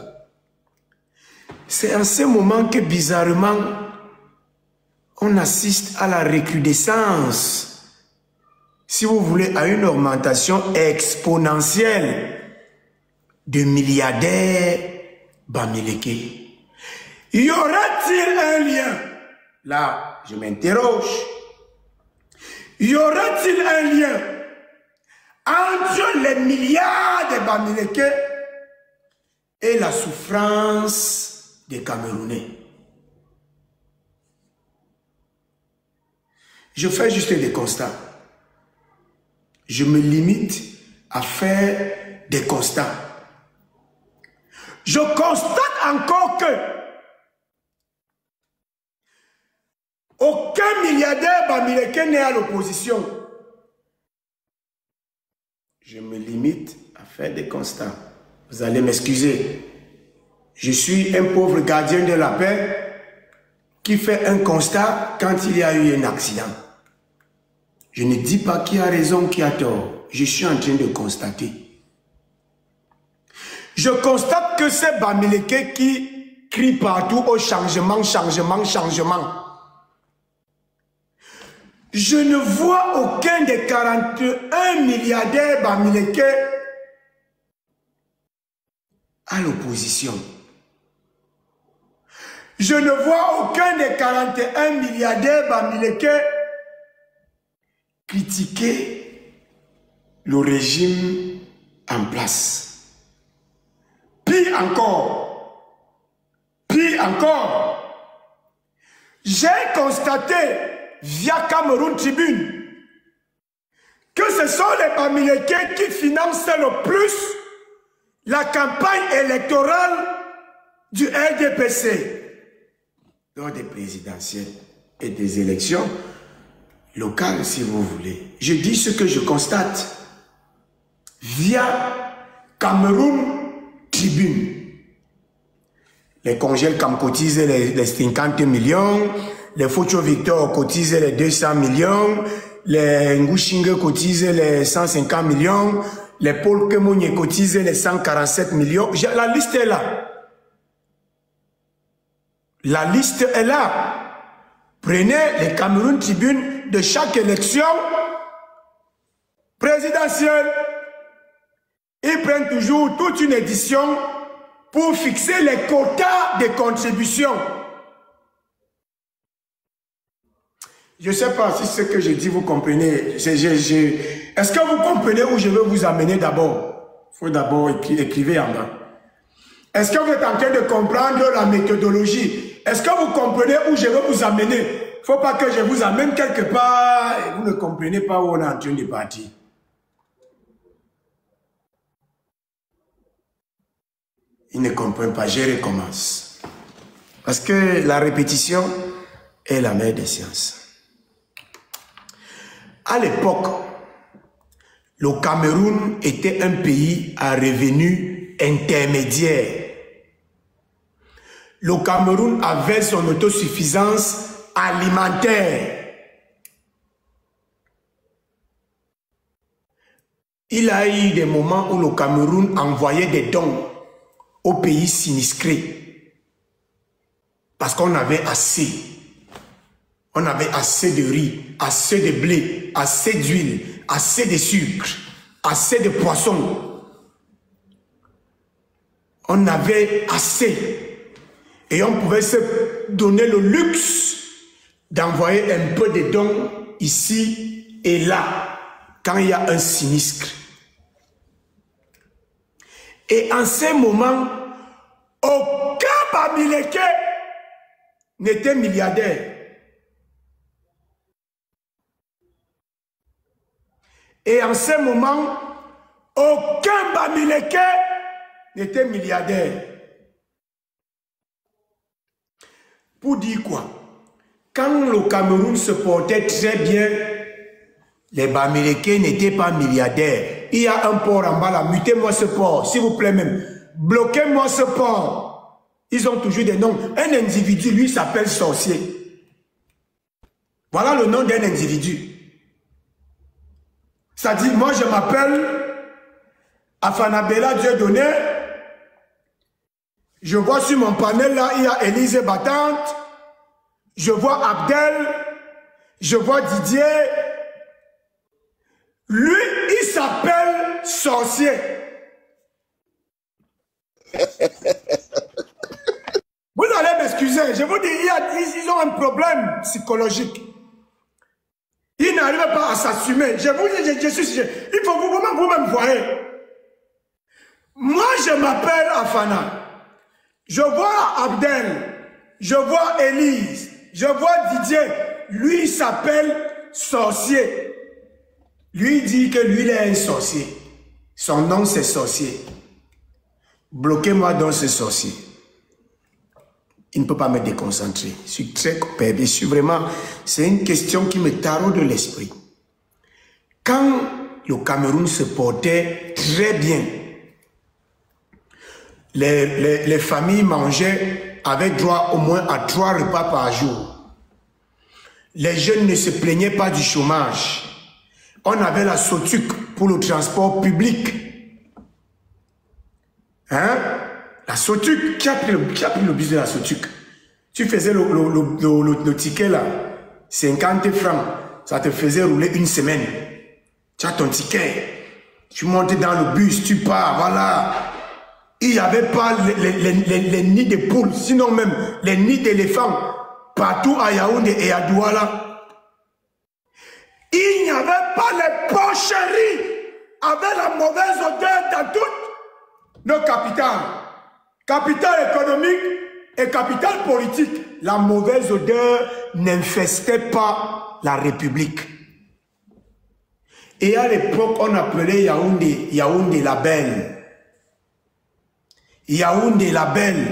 C'est en ce moment que bizarrement, on assiste à la recrudescence, si vous voulez, à une augmentation exponentielle de milliardaires bamileke. Y aura-t-il un lien? Là, je m'interroge. Y aura-t-il un lien entre les milliards de bamileke et la souffrance des Camerounais? Je fais juste des constats. Je me limite à faire des constats. Je constate encore que aucun milliardaire bamileke n'est à l'opposition. Je me limite à faire des constats. Vous allez m'excuser. Je suis un pauvre gardien de la paix qui fait un constat quand il y a eu un accident. Je ne dis pas qui a raison, qui a tort. Je suis en train de constater. Je constate que c'est Bamileke qui crie partout au changement, changement, changement. Je ne vois aucun des 41 milliardaires Bamileke à l'opposition. Je ne vois aucun des 41 milliardaires Bamileke critiquer le régime en place. Pire encore, j'ai constaté via Cameroun Tribune que ce sont les Bamileke qui financent le plus la campagne électorale du RDPC lors des présidentielles et des élections locales, si vous voulez. Je dis ce que je constate via Cameroun Tribune. Les congèles Cam cotisent les 50 millions, les Focho Victor cotisent les 200 millions, les Ngushinge cotisent les 150 millions, les Paul Kemounye cotisent les 147 millions. La liste est là. La liste est là. Prenez les Cameroun Tribune de chaque élection présidentielle. Ils prennent toujours toute une édition pour fixer les quotas de contribution. Je ne sais pas si ce que je dis, vous comprenez. Est-ce que vous comprenez où je veux vous amener d'abord? Il faut d'abord écrire en bas. Est-ce que vous êtes en train de comprendre la méthodologie? Est-ce que vous comprenez où je veux vous amener? Il ne faut pas que je vous amène quelque part et vous ne comprenez pas où on est en train de partir. Ils ne comprennent pas, je recommence. Parce que la répétition est la mère des sciences. À l'époque, le Cameroun était un pays à revenus intermédiaires. Le Cameroun avait son autosuffisance alimentaire. Il a eu des moments où le Cameroun envoyait des dons aux pays sinistrés. Parce qu'on avait assez. On avait assez de riz, assez de blé, assez d'huile, assez de sucre, assez de poissons. On avait assez. Et on pouvait se donner le luxe d'envoyer un peu de dons ici et là, quand il y a un sinistre. Et en ces moments, aucun Bamileke n'était milliardaire. Et en ces moments, aucun Bamileke n'était milliardaire. Pour dire quoi? Quand le Cameroun se portait très bien, les Bamileke n'étaient pas milliardaires. Il y a un port en bas là, mutez-moi ce port, s'il vous plaît même. Bloquez-moi ce port. Ils ont toujours des noms. Un individu, lui, s'appelle sorcier. Voilà le nom d'un individu. Ça dit, moi je m'appelle Afanabela Dieudonné. Je vois sur mon panel là, il y a Élise Battante. Je vois Abdel. Je vois Didier. Lui, il s'appelle sorcier. Vous allez m'excuser. Je vous dis, ils ont un problème psychologique. Ils n'arrivent pas à s'assumer. Je vous dis, il faut vous-même voyez. Moi, je m'appelle Afana. Je vois Abdel. Je vois Élise. Je vois Didier. Lui, il s'appelle sorcier. Lui, il dit que lui, il est un sorcier. Son nom, c'est sorcier. Bloquez-moi dans ce sorcier. Il ne peut pas me déconcentrer. Je suis très coupable. Je suis vraiment... C'est une question qui me taraude de l'esprit. Quand le Cameroun se portait très bien, les familles mangeaient avaient droit au moins à 3 repas par jour. Les jeunes ne se plaignaient pas du chômage. On avait la SOTUC pour le transport public. Hein? La SOTUC, qui a pris le bus de la SOTUC? Tu faisais le ticket là, 50 francs, ça te faisait rouler une semaine. Tu as ton ticket, tu montes dans le bus, tu pars, voilà. Il n'y avait pas les nids de poules, sinon même les nids d'éléphants, partout à Yaoundé et à Douala. Il n'y avait pas les porcheries avec la mauvaise odeur dans toutes nos capitales. Capitale économique et capitale politique. La mauvaise odeur n'infestait pas la République. Et à l'époque, on appelait Yaoundé, Yaoundé la Belle. Yaoundé la Belle.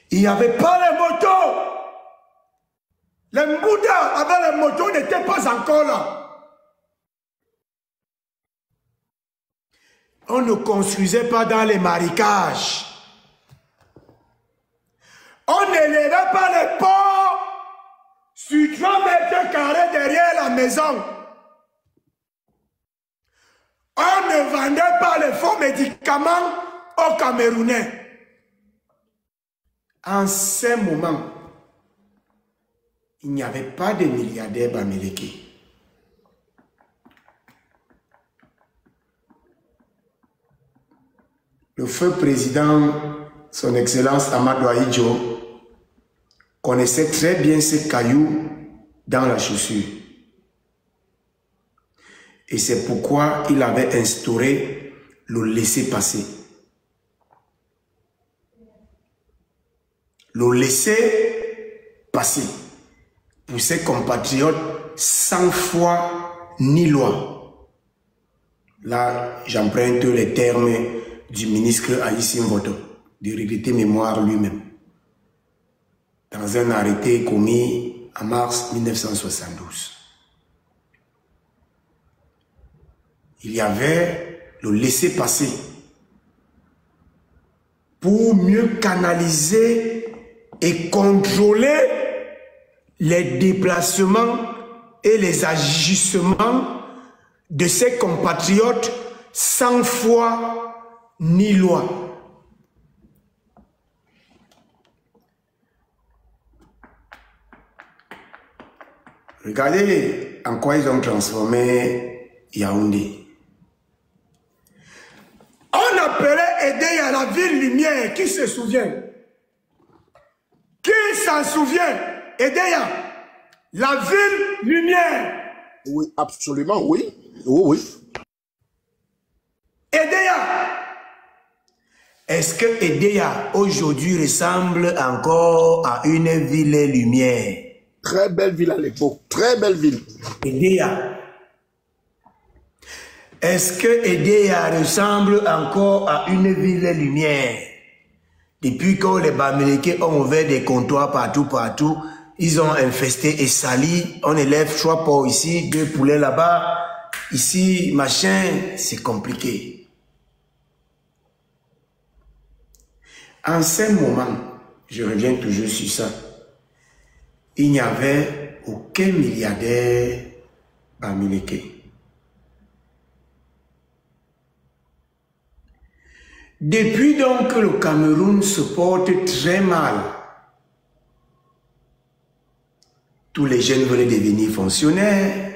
Il n'y avait pas les motos. Les Mbouda avec les motos n'étaient pas encore là. On ne construisait pas dans les marécages. On n'élevait pas les porcs sur 3 mètres carrés derrière la maison. On ne vendait pas les faux médicaments aux Camerounais. En ce moment, il n'y avait pas de milliardaires bamileke. Le feu président, son Excellence Amadou Ahidjo, connaissait très bien ces cailloux dans la chaussure. Et c'est pourquoi il avait instauré le laisser-passer. Le laisser-passer pour ses compatriotes sans foi ni loi. Là, j'emprunte les termes du ministre Aïssim Voto, de regretter mémoire lui-même, dans un arrêté commis en mars 1972. Il y avait le laisser-passer pour mieux canaliser et contrôler les déplacements et les agissements de ses compatriotes sans foi ni loi. Regardez en quoi ils ont transformé Yaoundé. On appelait Edéya la ville lumière. Qui se souvient? Qui s'en souvient? Edéya, la ville lumière. Oui, absolument, oui. Oui, oui. Edéya. Est-ce que Edéya aujourd'hui ressemble encore à une ville lumière? Très belle ville à l'époque, très belle ville. Edéya. Est-ce que Edéya ressemble encore à une ville lumière? Depuis que les Bamileke ont ouvert des comptoirs partout, ils ont infesté et sali. On élève 3 porcs ici, 2 poulets là-bas. Ici, machin, c'est compliqué. En ce moment, je reviens toujours sur ça, il n'y avait aucun milliardaire Bamileke. Depuis donc que le Cameroun se porte très mal, tous les jeunes veulent devenir fonctionnaires,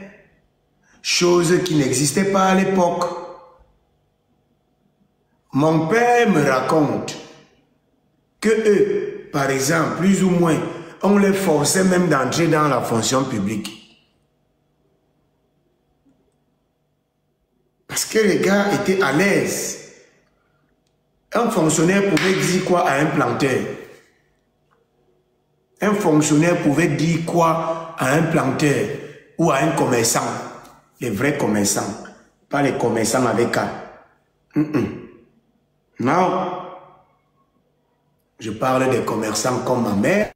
chose qui n'existait pas à l'époque. Mon père me raconte que eux, par exemple, plus ou moins, on les forçait même d'entrer dans la fonction publique. Parce que les gars étaient à l'aise. Un fonctionnaire pouvait dire quoi à un planteur? Un fonctionnaire pouvait dire quoi à un planteur ou à un commerçant? Les vrais commerçants, pas les commerçants avec un. Non. Je parle des commerçants comme ma mère,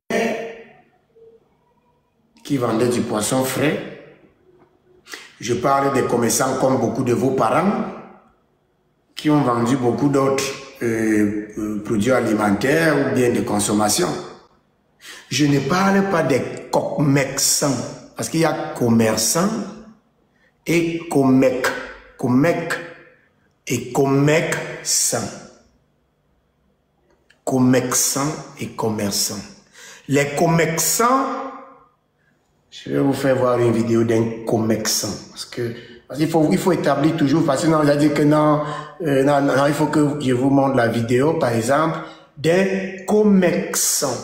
qui vendait du poisson frais. Je parle des commerçants comme beaucoup de vos parents, qui ont vendu beaucoup d'autres produits alimentaires ou bien de consommation. Je ne parle pas des commerçants, parce qu'il y a commerçants et commerçants et commerçants. Commerçants et commerçants. Les commerçants, je vais vous faire voir une vidéo d'un commerçant, parce qu'il faut établir toujours, parce que non, j'ai dit que non, il faut que je vous montre la vidéo, par exemple, d'un commerçant,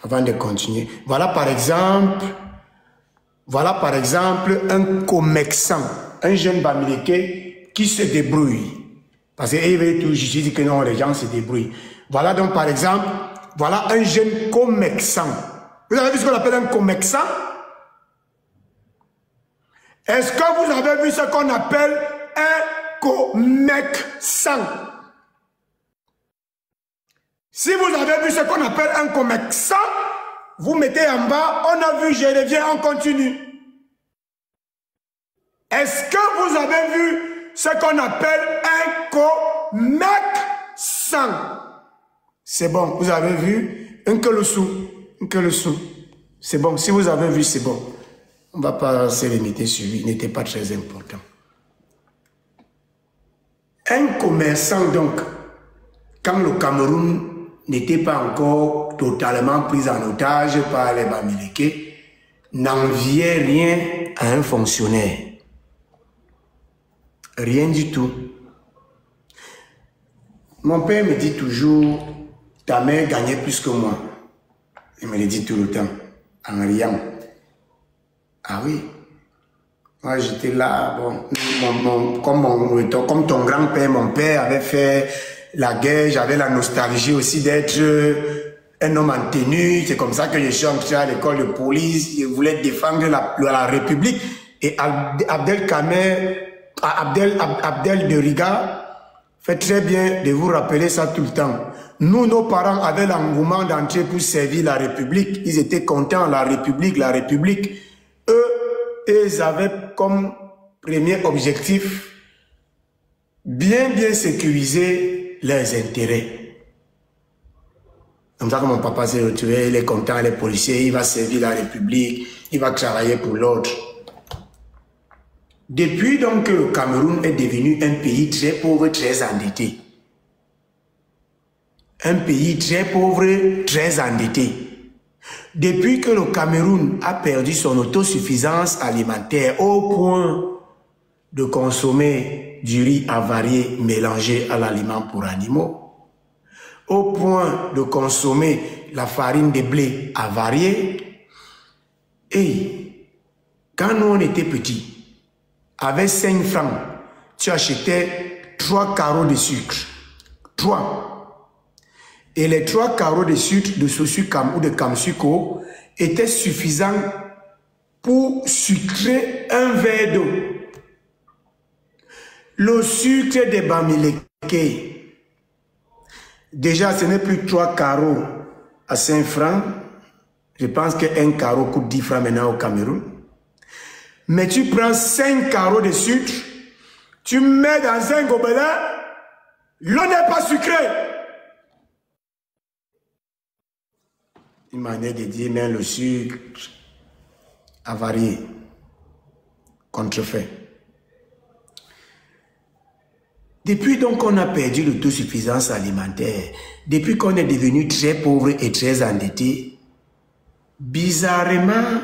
avant de continuer. Voilà par exemple un commerçant, un jeune Bamileke qui se débrouille, parce qu'il veut toujours justifier que non, les gens se débrouillent. Voilà donc par exemple, voilà un jeune commerçant. Vous avez vu ce qu'on appelle un commerçant? Est-ce que vous avez vu ce qu'on appelle un commerçant? Si vous avez vu ce qu'on appelle un commerçant, vous mettez en bas, on a vu, je reviens, on continue. Est-ce que vous avez vu ce qu'on appelle un commerçant? C'est bon, vous avez vu? Un que le sou. C'est bon, si vous avez vu, c'est bon. On ne va pas se limiter sur lui, il n'était pas très important. Un commerçant, donc, quand le Cameroun n'était pas encore totalement pris en otage par les Bamileke, n'enviait rien à un fonctionnaire. Rien du tout. Mon père me dit toujours, ta mère gagnait plus que moi. Il me le dit tout le temps, en riant. Ah oui. Moi, j'étais là, bon, comme ton grand-père, mon père avait fait la guerre, j'avais la nostalgie aussi d'être un homme en tenue. C'est comme ça que je suis entré à l'école de police. Je voulais défendre la République. Et Abdel de Riga fait très bien de vous rappeler ça tout le temps. Nous, nos parents avaient l'engouement d'entrer pour servir la République. Ils étaient contents, la République. Eux, ils avaient comme premier objectif bien sécuriser leurs intérêts. Comme ça que mon papa s'est retrouvé, il est content, il est policier, il va servir la République, il va travailler pour l'autre. Depuis donc que le Cameroun est devenu un pays très pauvre, très endetté. Un pays très pauvre, très endetté. Depuis que le Cameroun a perdu son autosuffisance alimentaire au point de consommer du riz avarié mélangé à l'aliment pour animaux, au point de consommer la farine de blé avariée, et quand nous on était petits, avec 5 francs, tu achetais 3 carreaux de sucre. 3. Et les 3 carreaux de sucre de Sosu Cam ou de Kamsuko étaient suffisants pour sucrer un verre d'eau. Le sucre des Bamileke, déjà ce n'est plus 3 carreaux à 5 francs. Je pense qu'un carreau coûte 10 francs maintenant au Cameroun. Mais tu prends 5 carreaux de sucre, tu mets dans un gobelet, l'eau n'est pas sucrée. Une manière de dire, mais le sucre avarié, contrefait. Depuis donc qu'on a perdu l'autosuffisance alimentaire, depuis qu'on est devenu très pauvre et très endetté, bizarrement,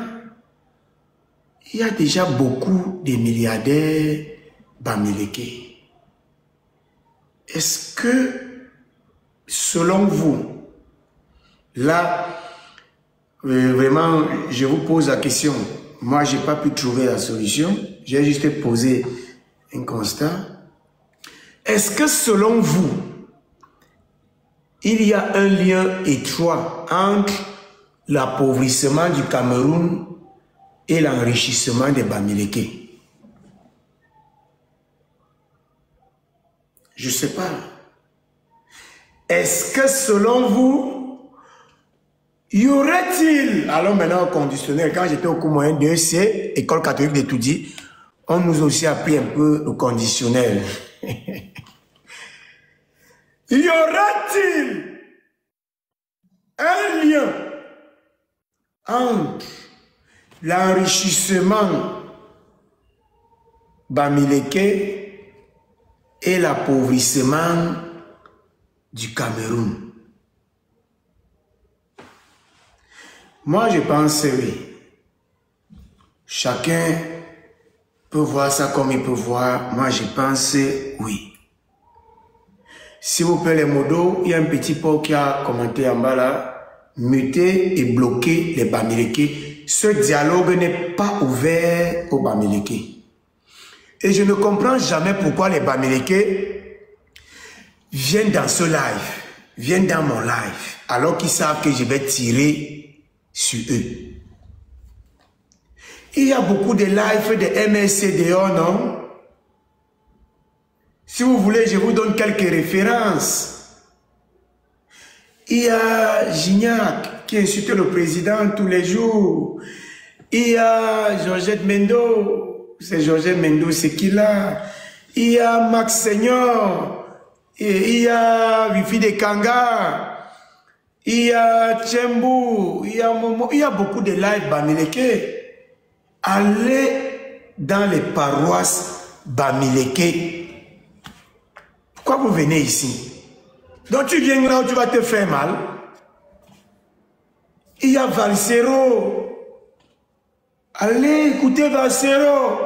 il y a déjà beaucoup de milliardaires Bamileke. Est-ce que, selon vous, là, vraiment, je vous pose la question. Moi, je n'ai pas pu trouver la solution. J'ai juste posé un constat. Est-ce que, selon vous, il y a un lien étroit entre l'appauvrissement du Cameroun et l'enrichissement des Bamileke? Je ne sais pas. Est-ce que selon vous, y aurait-il, alors maintenant au conditionnel, quand j'étais au cours moyen 2C, École catholique d'étudier, on nous a aussi appris un peu le conditionnel. Y aura-t-il un lien entre l'enrichissement bamileke et l'appauvrissement du Cameroun? Moi, je pense oui. Chacun peut voir ça comme il peut voir. Moi, je pense oui. S'il vous plaît, les modos, il y a un petit pot qui a commenté en bas là. Mutez et bloquez les Bamileke. Ce dialogue n'est pas ouvert aux Bamileke. Et je ne comprends jamais pourquoi les Bamileke viennent dans ce live, viennent dans mon live, alors qu'ils savent que je vais tirer sur eux. Il y a beaucoup de lives de MSCDO, non? Si vous voulez, je vous donne quelques références. Il y a Gignac qui insulte le président tous les jours. Il y a Georgette Mendo. C'est Georgette Mendo, c'est qui là? Il y a Max Seigneur. Et il y a Wifi de Kanga. Il y a Tchembou. Il y a Momo. Il y a beaucoup de lives Bamileke. Allez dans les paroisses Bamileke. Pourquoi vous venez ici? Donc tu viens là où tu vas te faire mal. Il y a Valsero. Allez écouter Valsero.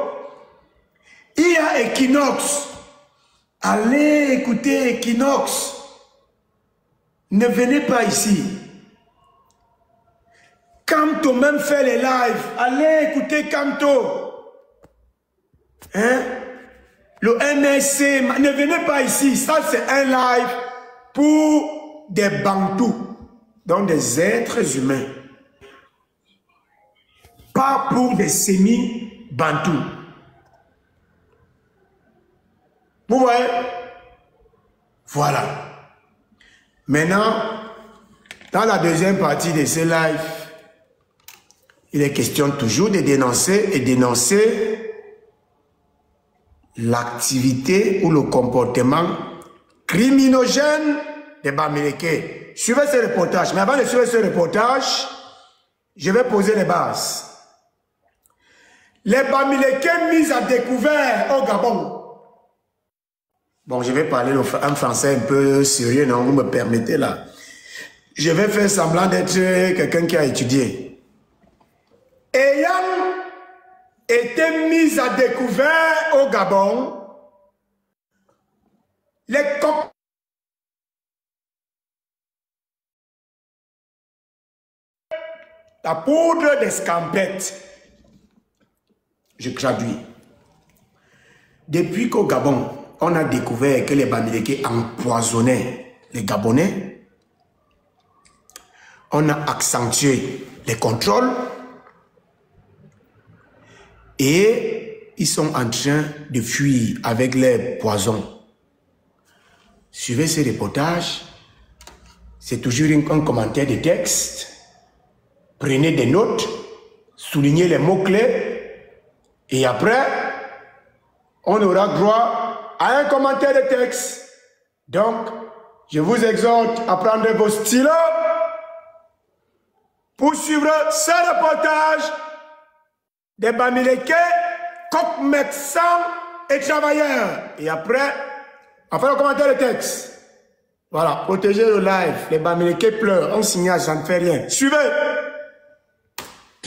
Il y a Equinox. Allez écouter Equinox. Ne venez pas ici. Camto même fait les lives. Allez écouter Camto. Hein? Le MSC, ne venez pas ici. Ça, c'est un live pour des Bantous. Donc des êtres humains. Pas pour des semi-Bantous. Vous voyez? Voilà. Maintenant, dans la deuxième partie de ce live, il est question toujours de dénoncer l'activité ou le comportement criminogène des Bamileke. Suivez ce reportage. Mais avant de suivre ce reportage, je vais poser les bases. Les Bamileke mis à découvert au Gabon. Bon, je vais parler en français un peu sérieux, non, vous me permettez là. Je vais faire semblant d'être quelqu'un qui a étudié. Ayant été mis à découvert au Gabon, les la poudre d'escampette. Je traduis. Depuis qu'au Gabon, on a découvert que les Bamileke empoisonnaient les Gabonais, on a accentué les contrôles et ils sont en train de fuir avec les poisons. Suivez ces reportages. C'est toujours un commentaire de texte. Prenez des notes, soulignez les mots-clés et après, on aura droit à un commentaire de texte. Donc, je vous exhorte à prendre vos stylos pour suivre ce reportage des Bamileke, coq médecins et travailleurs. Et après, on fait le commentaire de texte. Voilà, protégez le live. Les Bamileke pleurent, on signale, ça ne fait rien. Suivez.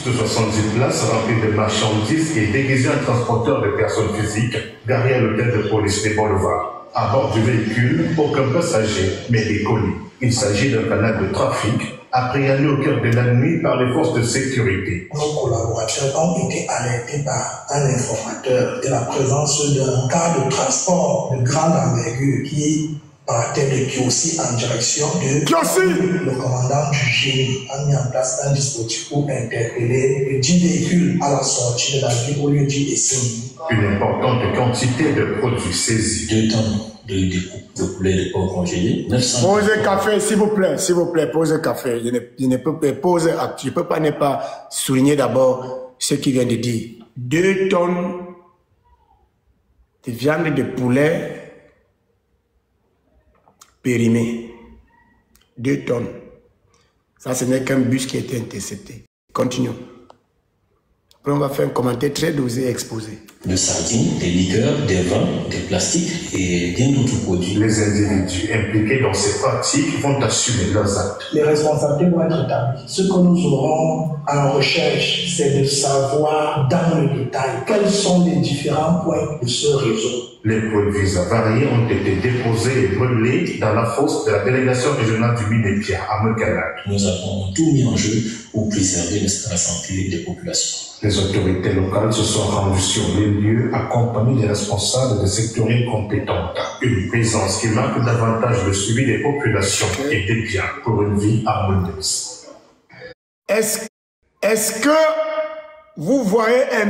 De 70 places remplies de marchandises et déguisé en transporteur de personnes physiques derrière l'hôtel de police des Boulevards. À bord du véhicule, aucun passager, mais des colis. Il s'agit d'un canal de trafic appréhendé au cœur de la nuit par les forces de sécurité. Nos collaborateurs ont été alertés par un informateur de la présence d'un car de transport de grande envergure qui partait de Kiossi en direction de Kiossi. Le commandant du génie a mis en place un dispositif pour interpeller les 10 véhicules à la sortie de la ville au lieu d'y essayer. Une importante quantité de produits saisis. 2 tonnes de découpe de poulet de porc congelé. 900. Posez café, s'il vous plaît, posez café. Je ne peux pas ne pas souligner d'abord ce qu'il vient de dire. 2 tonnes de viande de poulet périmé. 2 tonnes. Ça, ce n'est qu'un bus qui a été intercepté. Continuons. Après, on va faire un commentaire très dosé et exposé. De sardines, des liqueurs, des vins, des plastiques et bien d'autres produits. Les individus impliqués dans ces pratiques vont assumer leurs actes. Les responsabilités vont être établies. Ce que nous aurons en recherche, c'est de savoir dans le détail quels sont les différents points de ce réseau. Les produits avariés ont été déposés et brûlés dans la fosse de la délégation régionale du Minépia à Mekanac. Nous avons tout mis en jeu pour préserver la santé des populations. Les autorités locales se sont rendues sur les lieux accompagnées des responsables de sectoriels compétentes. Une présence qui marque davantage le suivi des populations et des biens pour une vie harmonieuse. Est-ce que vous voyez un